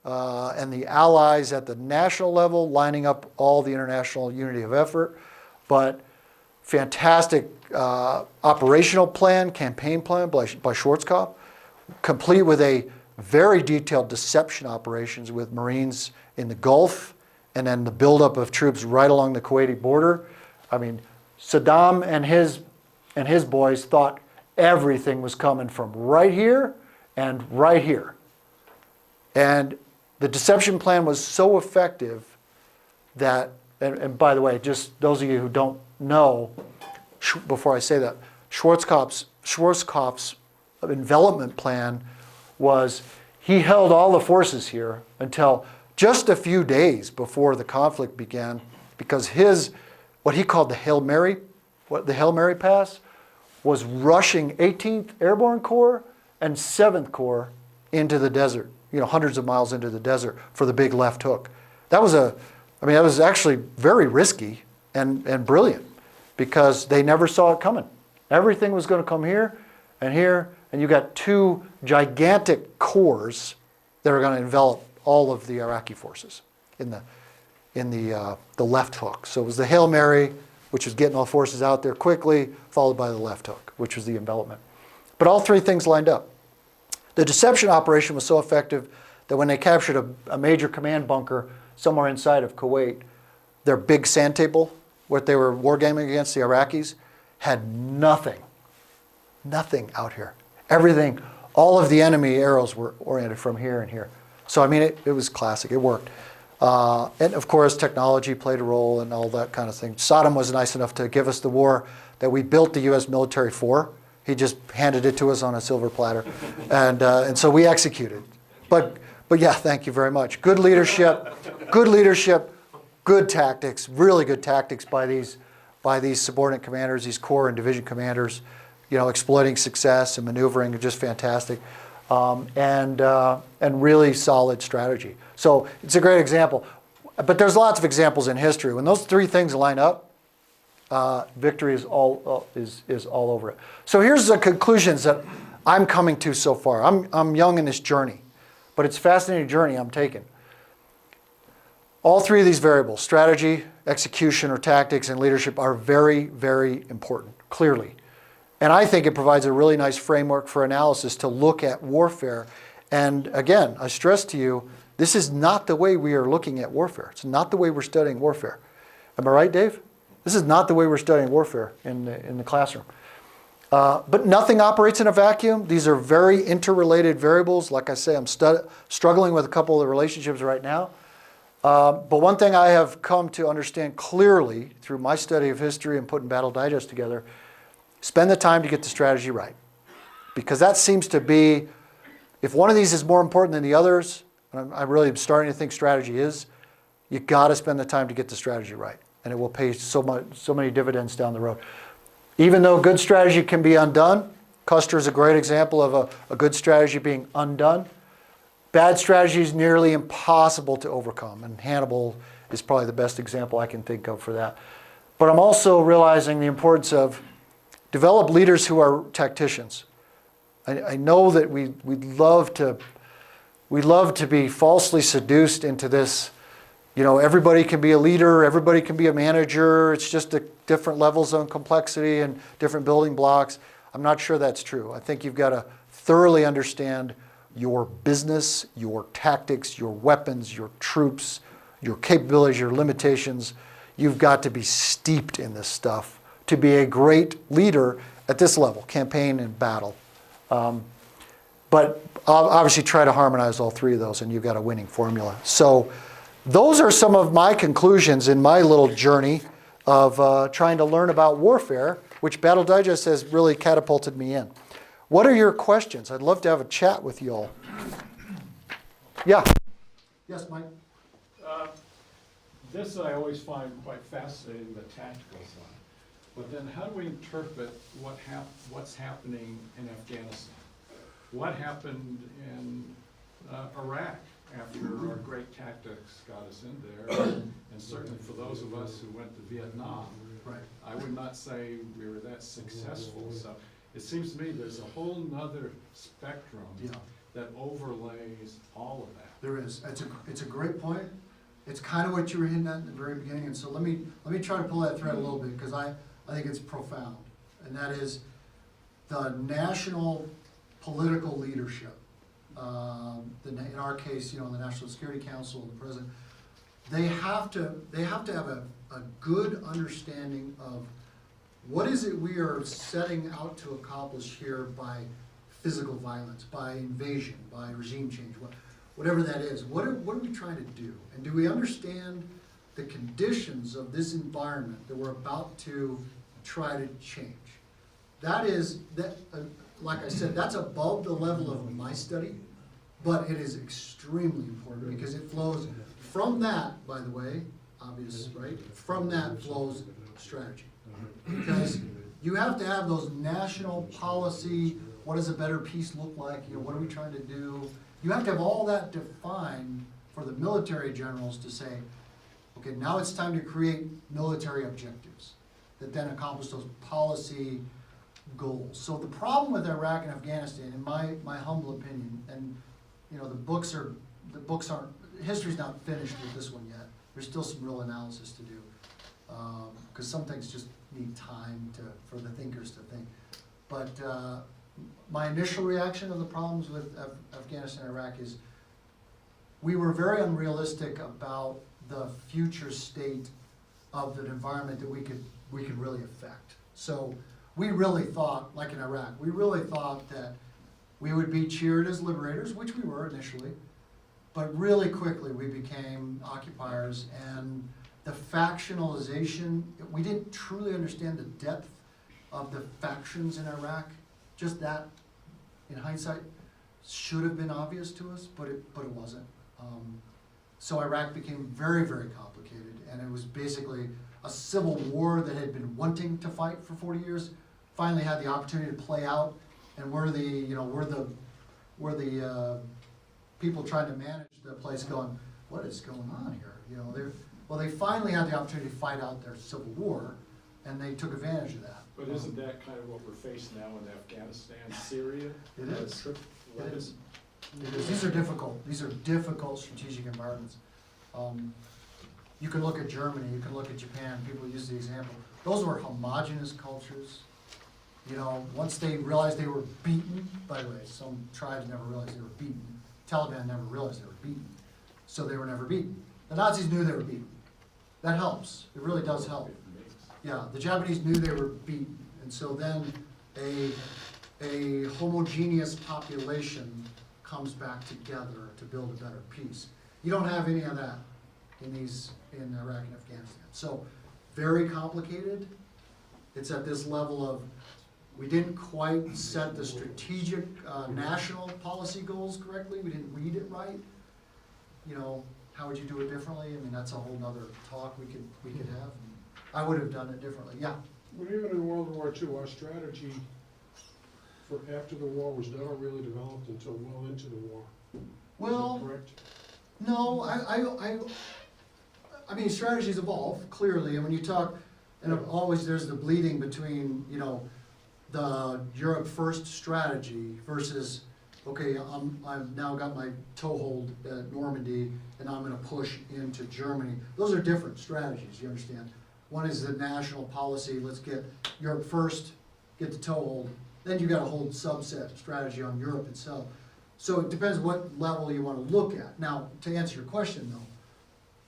[SPEAKER 2] and the allies at the national level, lining up all the international unity of effort, but fantastic operational plan, campaign plan by Schwarzkopf, complete with a very detailed deception operations with Marines in the Gulf, and then the buildup of troops right along the Kuwaiti border. I mean, Saddam and his boys thought everything was coming from right here and right here. And the deception plan was so effective that, and by the way, just those of you who don't know, before I say that, Schwarzkopf's envelopment plan was he held all the forces here until just a few days before the conflict began, because what he called the Hail Mary Pass was rushing 18th Airborne Corps and 7th Corps into the desert, hundreds of miles into the desert for the big left hook. That was actually very risky and brilliant, because they never saw it coming. Everything was going to come here, and you got two gigantic corps that are going to envelop all of the Iraqi forces in the left hook. So it was the Hail Mary, which was getting all forces out there quickly, followed by the left hook, which was the envelopment. But all three things lined up. The deception operation was so effective that when they captured a major command bunker somewhere inside of Kuwait, their big sand table, what they were wargaming against the Iraqis, had nothing out here. Everything, all of the enemy arrows were oriented from here and here. So I mean, it was classic, it worked. And of course, technology played a role and all that kind of thing. Saddam was nice enough to give us the war that we built the U.S. military for. He just handed it to us on a silver platter. And so we executed. But yeah, thank you very much. Good leadership, good tactics, really good tactics by these subordinate commanders, these corps and division commanders, exploiting success and maneuvering, just fantastic. And really solid strategy. So it's a great example. But there's lots of examples in history. When those three things line up, victory is all over it. So here's the conclusions that I'm coming to so far. I'm young in this journey, but it's a fascinating journey I'm taking. All three of these variables, strategy, execution or tactics, and leadership, are very, very important, clearly. And I think it provides a really nice framework for analysis to look at warfare. And again, I stress to you, this is not the way we are looking at warfare. It's not the way we're studying warfare. Am I right, Dave? This is not the way we're studying warfare in the classroom. But nothing operates in a vacuum. These are very interrelated variables. Like I say, I'm struggling with a couple of the relationships right now. But one thing I have come to understand clearly through my study of history and putting Battle Digest together, spend the time to get the strategy right. Because that seems to be, if one of these is more important than the others, and I'm really starting to think strategy is, you got to spend the time to get the strategy right. And it will pay so many dividends down the road. Even though good strategy can be undone, Custer is a great example of a good strategy being undone. Bad strategy is nearly impossible to overcome, and Hannibal is probably the best example I can think of for that. But I'm also realizing the importance of develop leaders who are tacticians. I know that we love to be falsely seduced into this, everybody can be a leader, everybody can be a manager, it's just different levels of complexity and different building blocks. I'm not sure that's true. I think you've got to thoroughly understand your business, your tactics, your weapons, your troops, your capabilities, your limitations. You've got to be steeped in this stuff to be a great leader at this level, campaign and battle. But obviously try to harmonize all three of those and you've got a winning formula. So those are some of my conclusions in my little journey of trying to learn about warfare, which Battle Digest has really catapulted me in. What are your questions? I'd love to have a chat with you all. Yeah. Yes, Mike?
[SPEAKER 3] This I always find quite fascinating, the tactical side. But then how do we interpret what's happening in Afghanistan? What happened in Iraq after our great tactics got us in there? And certainly for those of us who went to Vietnam, right, I would not say we were that successful. So it seems to me there's a whole nother spectrum
[SPEAKER 4] Yeah.
[SPEAKER 3] that overlays all of that.
[SPEAKER 4] There is. It's a great point. It's kind of what you were hinting at in the very beginning, and so let me try to pull that thread a little bit, because I think it's profound. And that is the national political leadership. In our case, you know, the National Security Council, the president, they have to have a good understanding of what is it we are setting out to accomplish here by physical violence, by invasion, by regime change, whatever that is. What are we trying to do? And do we understand the conditions of this environment that we're about to try to change? Like I said, that's above the level of my study, but it is extremely important because it flows from that, by the way, obvious, right? From that flows strategy. Because you have to have those national policy, what does a better peace look like, you know, what are we trying to do? You have to have all that defined for the military generals to say, okay, now it's time to create military objectives that then accomplish those policy goals. So the problem with Iraq and Afghanistan, in my humble opinion, and you know, the books aren't, history's not finished with this one yet. There's still some real analysis to do, because some things just need time for the thinkers to think. But my initial reaction of the problems with Afghanistan and Iraq is we were very unrealistic about the future state of the environment that we could really affect. So we really thought, like in Iraq, we really thought that we would be cheered as liberators, which we were initially, but really quickly we became occupiers, and the factionalization, we didn't truly understand the depth of the factions in Iraq. Just that, in hindsight, should have been obvious to us, but it wasn't. So Iraq became very, very complicated, and it was basically a civil war that had been wanting to fight for 40 years, finally had the opportunity to play out, and we're the people trying to manage the place going, what is going on here? You know, they finally had the opportunity to fight out their civil war, and they took advantage of that.
[SPEAKER 3] But isn't that kind of what we're facing now in Afghanistan, Syria?
[SPEAKER 4] It is.
[SPEAKER 3] It is.
[SPEAKER 4] Because these are difficult strategic environments. You can look at Germany, you can look at Japan, people use the example. Those were homogenous cultures. You know, once they realized they were beaten, by the way, some tribes never realized they were beaten. Taliban never realized they were beaten, so they were never beaten. The Nazis knew they were beaten. That helps, it really does help. Yeah, the Japanese knew they were beaten, and so then a homogeneous population comes back together to build a better peace. You don't have any of that in Iraq and Afghanistan. So, very complicated. It's at this level of, we didn't quite set the strategic national policy goals correctly. We didn't read it right. You know, how would you do it differently? I mean, that's a whole nother talk we could have. I would have done it differently, yeah.
[SPEAKER 5] But even in World War II, our strategy for after the war was never really developed until well into the war.
[SPEAKER 4] Well,
[SPEAKER 5] Is that correct?
[SPEAKER 4] no, I mean, strategies evolve, clearly, and when you talk, and always there's the bleeding between, you know, the Europe first strategy versus, okay, I've now got my toehold at Normandy, and I'm gonna push into Germany. Those are different strategies, you understand? One is the national policy, let's get Europe first, get the toehold, then you got a whole subset strategy on Europe itself. So it depends what level you wanna look at. Now, to answer your question though,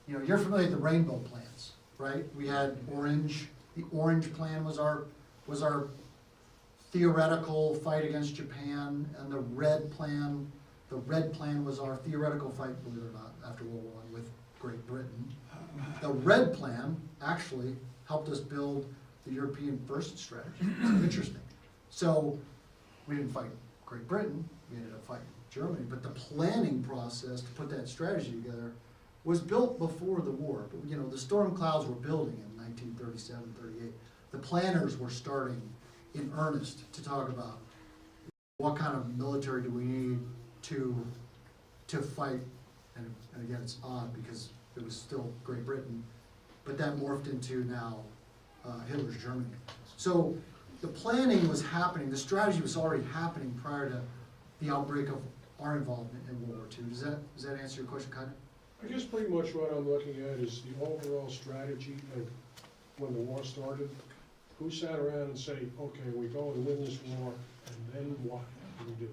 [SPEAKER 4] you know, you're familiar with the rainbow plans, right? We had orange, the orange plan was our theoretical fight against Japan, and the red plan was our theoretical fight, believe it or not, after World War I with Great Britain. The red plan actually helped us build the European first strategy. It's interesting. So we didn't fight Great Britain, we ended up fighting Germany, but the planning process to put that strategy together was built before the war. But, you know, the storm clouds were building in 1937, 38. The planners were starting in earnest to talk about what kind of military do we need to fight, and again, it's odd because it was still Great Britain, but that morphed into now Hitler's Germany. So the planning was happening, the strategy was already happening prior to the outbreak of our involvement in World War II. Does that answer your question, kind of?
[SPEAKER 5] I guess pretty much what I'm looking at is the overall strategy of when the war started. Who sat around and say, okay, we're going to win this war, and then what do we do?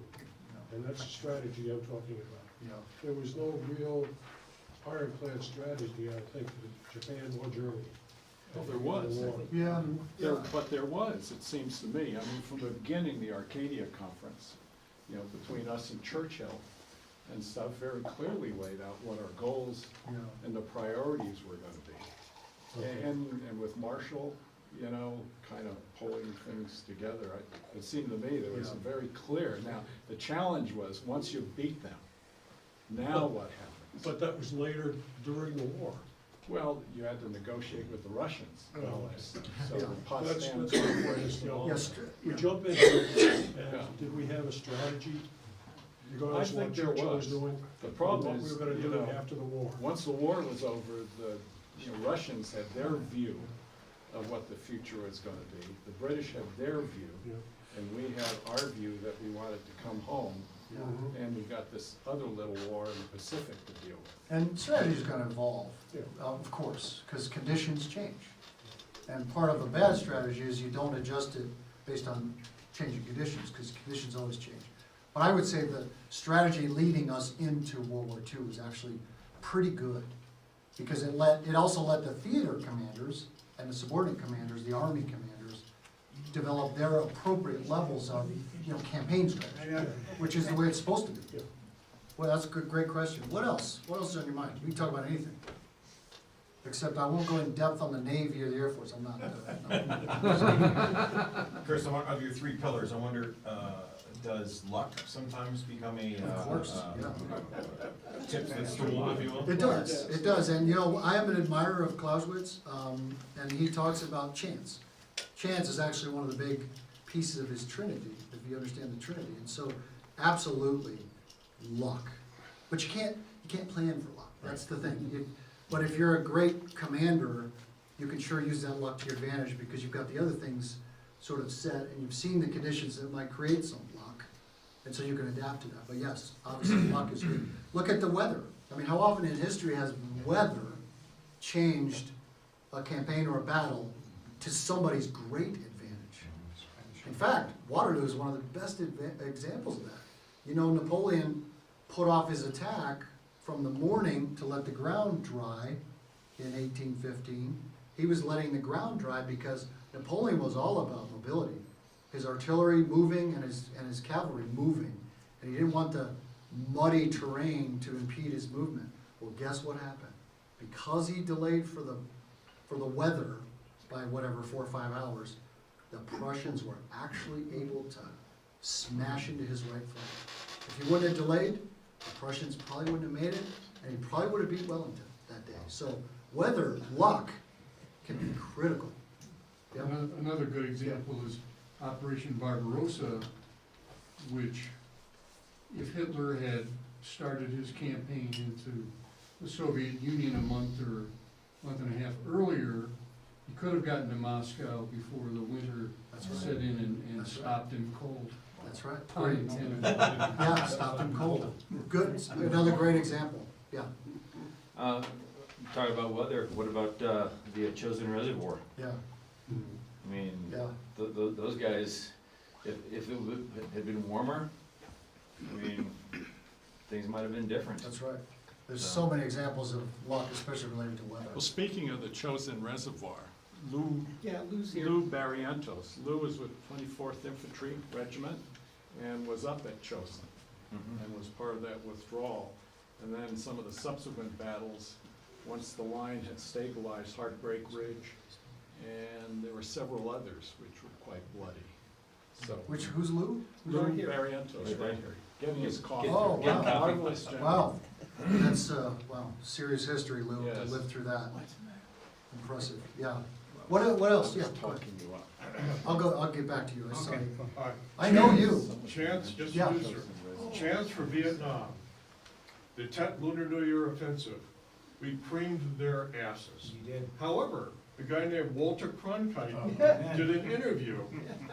[SPEAKER 5] And that's the strategy I'm talking about.
[SPEAKER 4] Yeah.
[SPEAKER 5] There was no real ironclad strategy, I think, for Japan or Germany.
[SPEAKER 3] Well, there was.
[SPEAKER 4] Yeah.
[SPEAKER 3] But there was, it seems to me. I mean, from the beginning, the Arcadia Conference, you know, between us and Churchill and stuff, very clearly laid out what our goals
[SPEAKER 4] Yeah.
[SPEAKER 3] and the priorities were gonna be. And with Marshall, you know, kind of pulling things together, it seemed to me that it was
[SPEAKER 4] Yeah.
[SPEAKER 3] very clear. Now, the challenge was, once you beat them, now what happens?
[SPEAKER 5] But that was later during the war.
[SPEAKER 3] Well, you had to negotiate with the Russians and all that stuff. So
[SPEAKER 4] Yeah.
[SPEAKER 3] the
[SPEAKER 5] That's
[SPEAKER 3] Potsdam.
[SPEAKER 5] what I'm afraid is, you know,
[SPEAKER 4] Yes.
[SPEAKER 5] we
[SPEAKER 4] Yeah.
[SPEAKER 5] jump into it,
[SPEAKER 3] Yeah.
[SPEAKER 5] and did we have a strategy?
[SPEAKER 3] I
[SPEAKER 5] Regardless of what
[SPEAKER 3] think there
[SPEAKER 5] Churchill was
[SPEAKER 3] was.
[SPEAKER 5] doing?
[SPEAKER 3] The problem
[SPEAKER 5] What
[SPEAKER 3] is,
[SPEAKER 5] we were gonna
[SPEAKER 3] you
[SPEAKER 5] do
[SPEAKER 3] know,
[SPEAKER 5] after the war?
[SPEAKER 3] once the war was over, the Russians had their view of what the future was gonna be. The British had their view,
[SPEAKER 5] Yeah.
[SPEAKER 3] and we had our view that we wanted to come home.
[SPEAKER 4] Yeah.
[SPEAKER 5] Mhm.
[SPEAKER 3] And we got this other little war in the Pacific to deal with.
[SPEAKER 4] And strategy's gonna evolve,
[SPEAKER 5] Yeah.
[SPEAKER 4] of course, because conditions change. And part of a bad strategy is you don't adjust it based on changing conditions, because conditions always change. But I would say the strategy leading us into World War II was actually pretty good, because it also let the theater commanders and the subordinate commanders, the army commanders, develop their appropriate levels of, campaign strategy, which is the way it's supposed to be.
[SPEAKER 5] Yeah.
[SPEAKER 4] Well, that's a good, great question. What else? What else is on your mind? We can talk about anything. Except I won't go in depth on the Navy or the Air Force. I'm not, no.
[SPEAKER 6] Chris, of your three pillars, I wonder, does luck sometimes become a,
[SPEAKER 4] Of course, yeah.
[SPEAKER 6] tip to the stool, if you will?
[SPEAKER 4] It does, and I am an admirer of Clausewitz, and he talks about chance. Chance is actually one of the big pieces of his trinity, if you understand the trinity, and so absolutely luck. But you can't plan for luck, that's the thing. But if you're a great commander, you can sure use that luck to your advantage, because you've got the other things sort of set, and you've seen the conditions that might create some luck, and so you can adapt to that. But yes, obviously luck is good. Look at the weather. I mean, how often in history has weather changed a campaign or a battle to somebody's great advantage? In fact, Waterloo is one of the best examples of that. Napoleon put off his attack from the morning to let the ground dry in 1815. He was letting the ground dry because Napoleon was all about mobility. His artillery moving and his cavalry moving. And he didn't want the muddy terrain to impede his movement. Well, guess what happened? Because he delayed for the weather by 4 or 5 hours, the Prussians were actually able to smash into his right flank. If he wouldn't have delayed, the Prussians probably wouldn't have made it, and he probably would have beat Wellington that day. So weather, luck, can be critical. Yeah.
[SPEAKER 7] Another good example is Operation Barbarossa, which, if Hitler had started his campaign into the Soviet Union a month and a half earlier, he could have gotten to Moscow before the winter
[SPEAKER 4] That's right.
[SPEAKER 7] set in and
[SPEAKER 4] That's right.
[SPEAKER 7] stopped him cold.
[SPEAKER 4] That's right.
[SPEAKER 7] Pun intended.
[SPEAKER 4] Yeah, stopped him cold. Good, another great example, yeah,
[SPEAKER 8] Talk about weather, what about the Chosin Reservoir?
[SPEAKER 4] yeah,
[SPEAKER 8] I mean,
[SPEAKER 4] yeah.
[SPEAKER 8] those guys, if it had been warmer, I mean, things might have been different.
[SPEAKER 4] That's right. There's so many examples of luck, especially related to weather.
[SPEAKER 3] Well, speaking of the Chosin Reservoir, Lou
[SPEAKER 8] Lou's here.
[SPEAKER 3] Lou Barrientos. Lou was with 24th Infantry Regiment and was up at Chosin
[SPEAKER 8] Mhm.
[SPEAKER 3] and was part of that withdrawal. And then some of the subsequent battles, once the line had stabilized, Heartbreak Ridge, and there were several others which were quite bloody. So
[SPEAKER 4] Who's Lou?
[SPEAKER 3] Lou
[SPEAKER 8] right here?
[SPEAKER 3] Barrientos,
[SPEAKER 8] Right
[SPEAKER 3] right here, getting his coffee.
[SPEAKER 4] Oh, wow.
[SPEAKER 3] Marvelous gentleman.
[SPEAKER 4] Wow, that's, serious history, Lou, to
[SPEAKER 3] Yes.
[SPEAKER 4] live through that. Impressive, yeah. What else? Yeah,
[SPEAKER 3] I'm just talking you up.
[SPEAKER 4] I'll get back to you, I'm sorry.
[SPEAKER 5] All right.
[SPEAKER 4] I know you.
[SPEAKER 5] Chance, just
[SPEAKER 4] Yeah.
[SPEAKER 5] user. Chance for Vietnam. The 10th Lunar New Year offensive. We creamed their asses.
[SPEAKER 6] You did.
[SPEAKER 5] However, a guy named Walter Cronkite did an interview.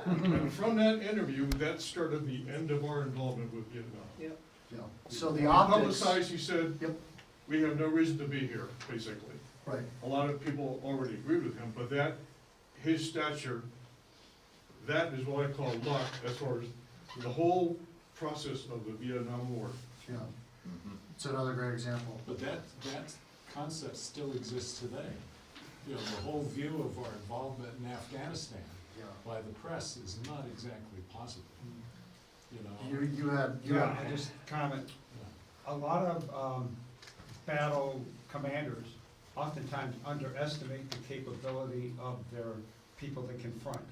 [SPEAKER 5] And from that interview, that started the end of our involvement with Vietnam.
[SPEAKER 4] Yeah. So
[SPEAKER 5] When
[SPEAKER 4] the
[SPEAKER 5] he
[SPEAKER 4] optics.
[SPEAKER 5] publicized, he said,
[SPEAKER 4] Yep.
[SPEAKER 5] we have no reason to be here, basically.
[SPEAKER 4] Right.
[SPEAKER 5] A lot of people already agreed with him, but that, his stature, that is what I call luck as far as the whole process of the Vietnam War.
[SPEAKER 4] Yeah. It's another great example.
[SPEAKER 3] But that concept still exists today. You know, the whole view of our involvement in Afghanistan
[SPEAKER 4] Yeah.
[SPEAKER 3] by the press is not exactly positive, you know?
[SPEAKER 4] You had.
[SPEAKER 9] Yeah, I just comment, a lot of battle commanders oftentimes underestimate the capability of their people to confront.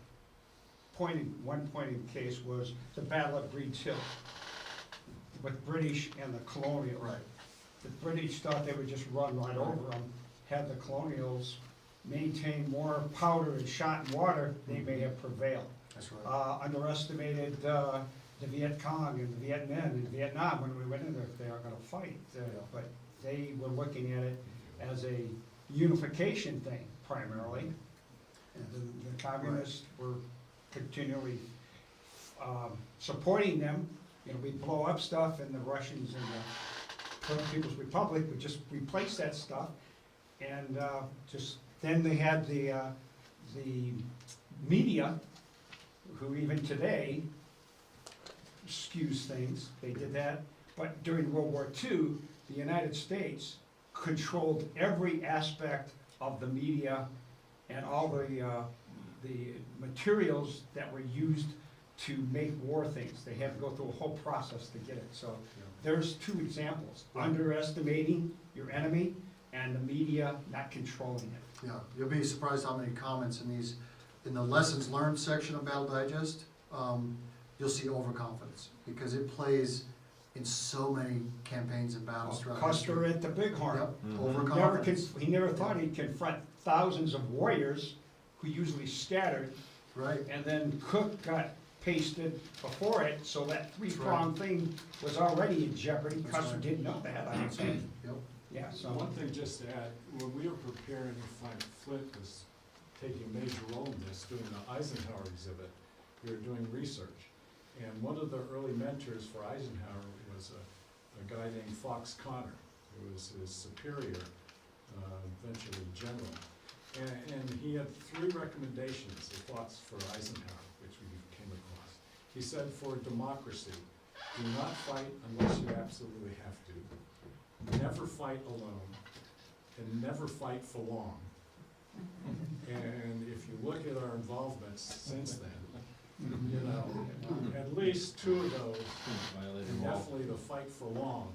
[SPEAKER 9] One pointing case was the Battle of Breed's Hill with British and the Colonials.
[SPEAKER 4] Right.
[SPEAKER 9] The British thought they would just run right over them. Had the Colonials maintained more powder and shot and water, they may have prevailed.
[SPEAKER 4] That's right.
[SPEAKER 9] Underestimated the Viet Cong and the Viet Minh in Vietnam when we went in there, they are gonna fight. But they were looking at it as a unification thing primarily. And the communists were continually supporting them. You know, we'd blow up stuff and the Russians and the People's Republic would just replace that stuff. And then they had the media, who even today skews things, they did that. But during World War II, the United States controlled every aspect of the media and all the materials that were used to make war things. They had to go through a whole process to get it. So there's two examples, underestimating your enemy and the media not controlling it.
[SPEAKER 4] Yeah, you'll be surprised how many comments in the lessons learned section of Battle Digest, you'll see overconfidence, because it plays in so many campaigns and battles throughout
[SPEAKER 9] Custer
[SPEAKER 4] history.
[SPEAKER 9] at the Bighorn.
[SPEAKER 4] Yep, overconfidence.
[SPEAKER 9] He never thought he'd confront thousands of warriors who usually scattered,
[SPEAKER 4] Right,
[SPEAKER 9] and then Cook got pasted before it, so that three-pronged thing was already in jeopardy.
[SPEAKER 4] That's
[SPEAKER 9] Custer
[SPEAKER 4] right.
[SPEAKER 9] didn't know that, I don't think.
[SPEAKER 4] yep,
[SPEAKER 9] Yeah, so.
[SPEAKER 3] One thing just to add, when we were preparing to find Flint was taking a major role in this, doing the Eisenhower exhibit, we were doing research. And one of the early mentors for Eisenhower was a guy named Fox Connor, who was his superior, eventually general. And he had 3 recommendations, or thoughts for Eisenhower, which we came across. He said, for democracy, do not fight unless you absolutely have to. Never fight alone, and never fight for long. And if you look at our involvements since then, you know, at least 2 of those, and definitely the fight for long,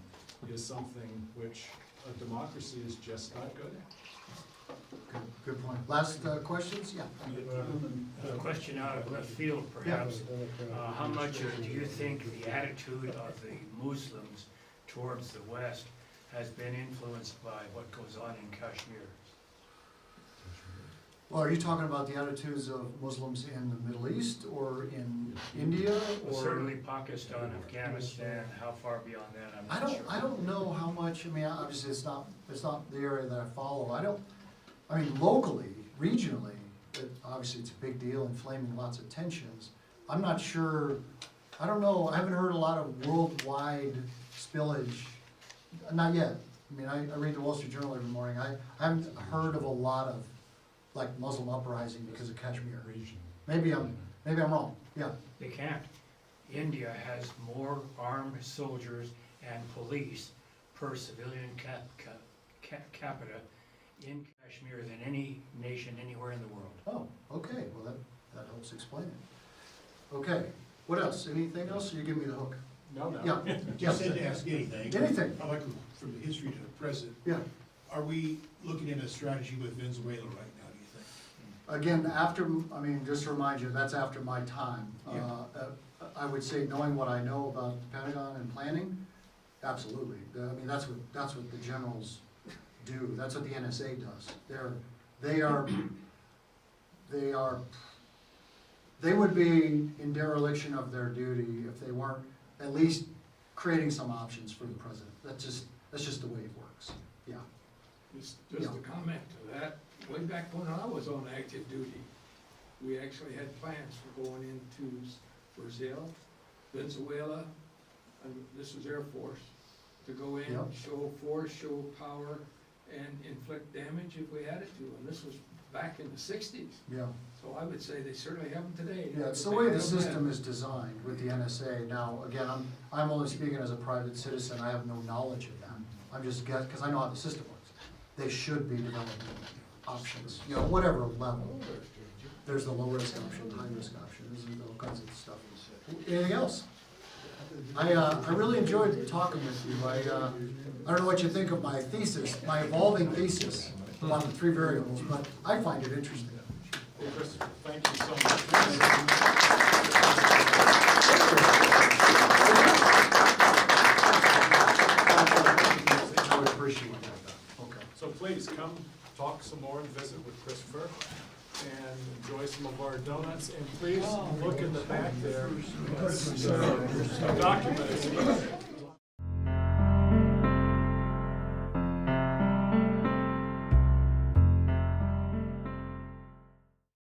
[SPEAKER 3] is something which a democracy is just not good at.
[SPEAKER 4] good point. Last questions? Yeah.
[SPEAKER 10] A question out of left field, perhaps. How much do you think the attitude of the Muslims towards the West has been influenced by what goes on in Kashmir?
[SPEAKER 4] Well, are you talking about the attitudes of Muslims in the Middle East or in India or?
[SPEAKER 10] Certainly Pakistan, Afghanistan, how far beyond that, I'm not sure.
[SPEAKER 4] I don't know how much, I mean, obviously it's not the area that I follow. I mean, locally, regionally, obviously it's a big deal, inflaming lots of tensions. I'm not sure, I don't know, I haven't heard a lot of worldwide spillage, not yet. I mean, I read the Wall Street Journal every morning. I haven't heard of a lot of, like, Muslim uprising because of Kashmir. Maybe I'm wrong, yeah.
[SPEAKER 10] They can't. India has more armed soldiers and police per civilian capita in Kashmir than any nation anywhere in the world.
[SPEAKER 4] Oh, okay, well, that helps explain it. Okay, what else? Anything else, or you give me the hook?
[SPEAKER 3] No, no.
[SPEAKER 4] Yeah,
[SPEAKER 11] Just said to ask anything.
[SPEAKER 4] anything,
[SPEAKER 11] I like from the history to the present.
[SPEAKER 4] yeah.
[SPEAKER 11] Are we looking at a strategy with Venezuela right now, do you think?
[SPEAKER 4] Again, just to remind you, that's after my time. I would say, knowing what I know about the Pentagon and planning, absolutely. I mean, that's what the generals do. That's what the NSA does. They would be in dereliction of their duty if they weren't at least creating some options for the president. That's just the way it works. Yeah.
[SPEAKER 3] Just a comment to that, way back when I was on active duty, we actually had plans for going into Brazil, Venezuela, and this was Air Force, to go in,
[SPEAKER 4] Yep.
[SPEAKER 3] show force, show power, and inflict damage if we had it to, and this was back in the sixties.
[SPEAKER 4] Yeah.
[SPEAKER 3] So I would say they certainly have them today.
[SPEAKER 4] Yeah, it's the way the system is designed with the NSA. Now, again, I'm only speaking as a private citizen, I have no knowledge of that. I'm just because I know how the system works. They should be developing options, you know, whatever level. There's the low risk option, high risk option, there's all kinds of stuff. Anything else? I really enjoyed talking with you. I don't know what you think of my thesis, my evolving thesis about the 3 variables, but I find it interesting.
[SPEAKER 3] Well, Chris, thank you so much.
[SPEAKER 4] I would appreciate that. Okay.
[SPEAKER 3] So please come talk some more and visit with Christopher and enjoy some of our donuts. And please look in the back there. That's, document.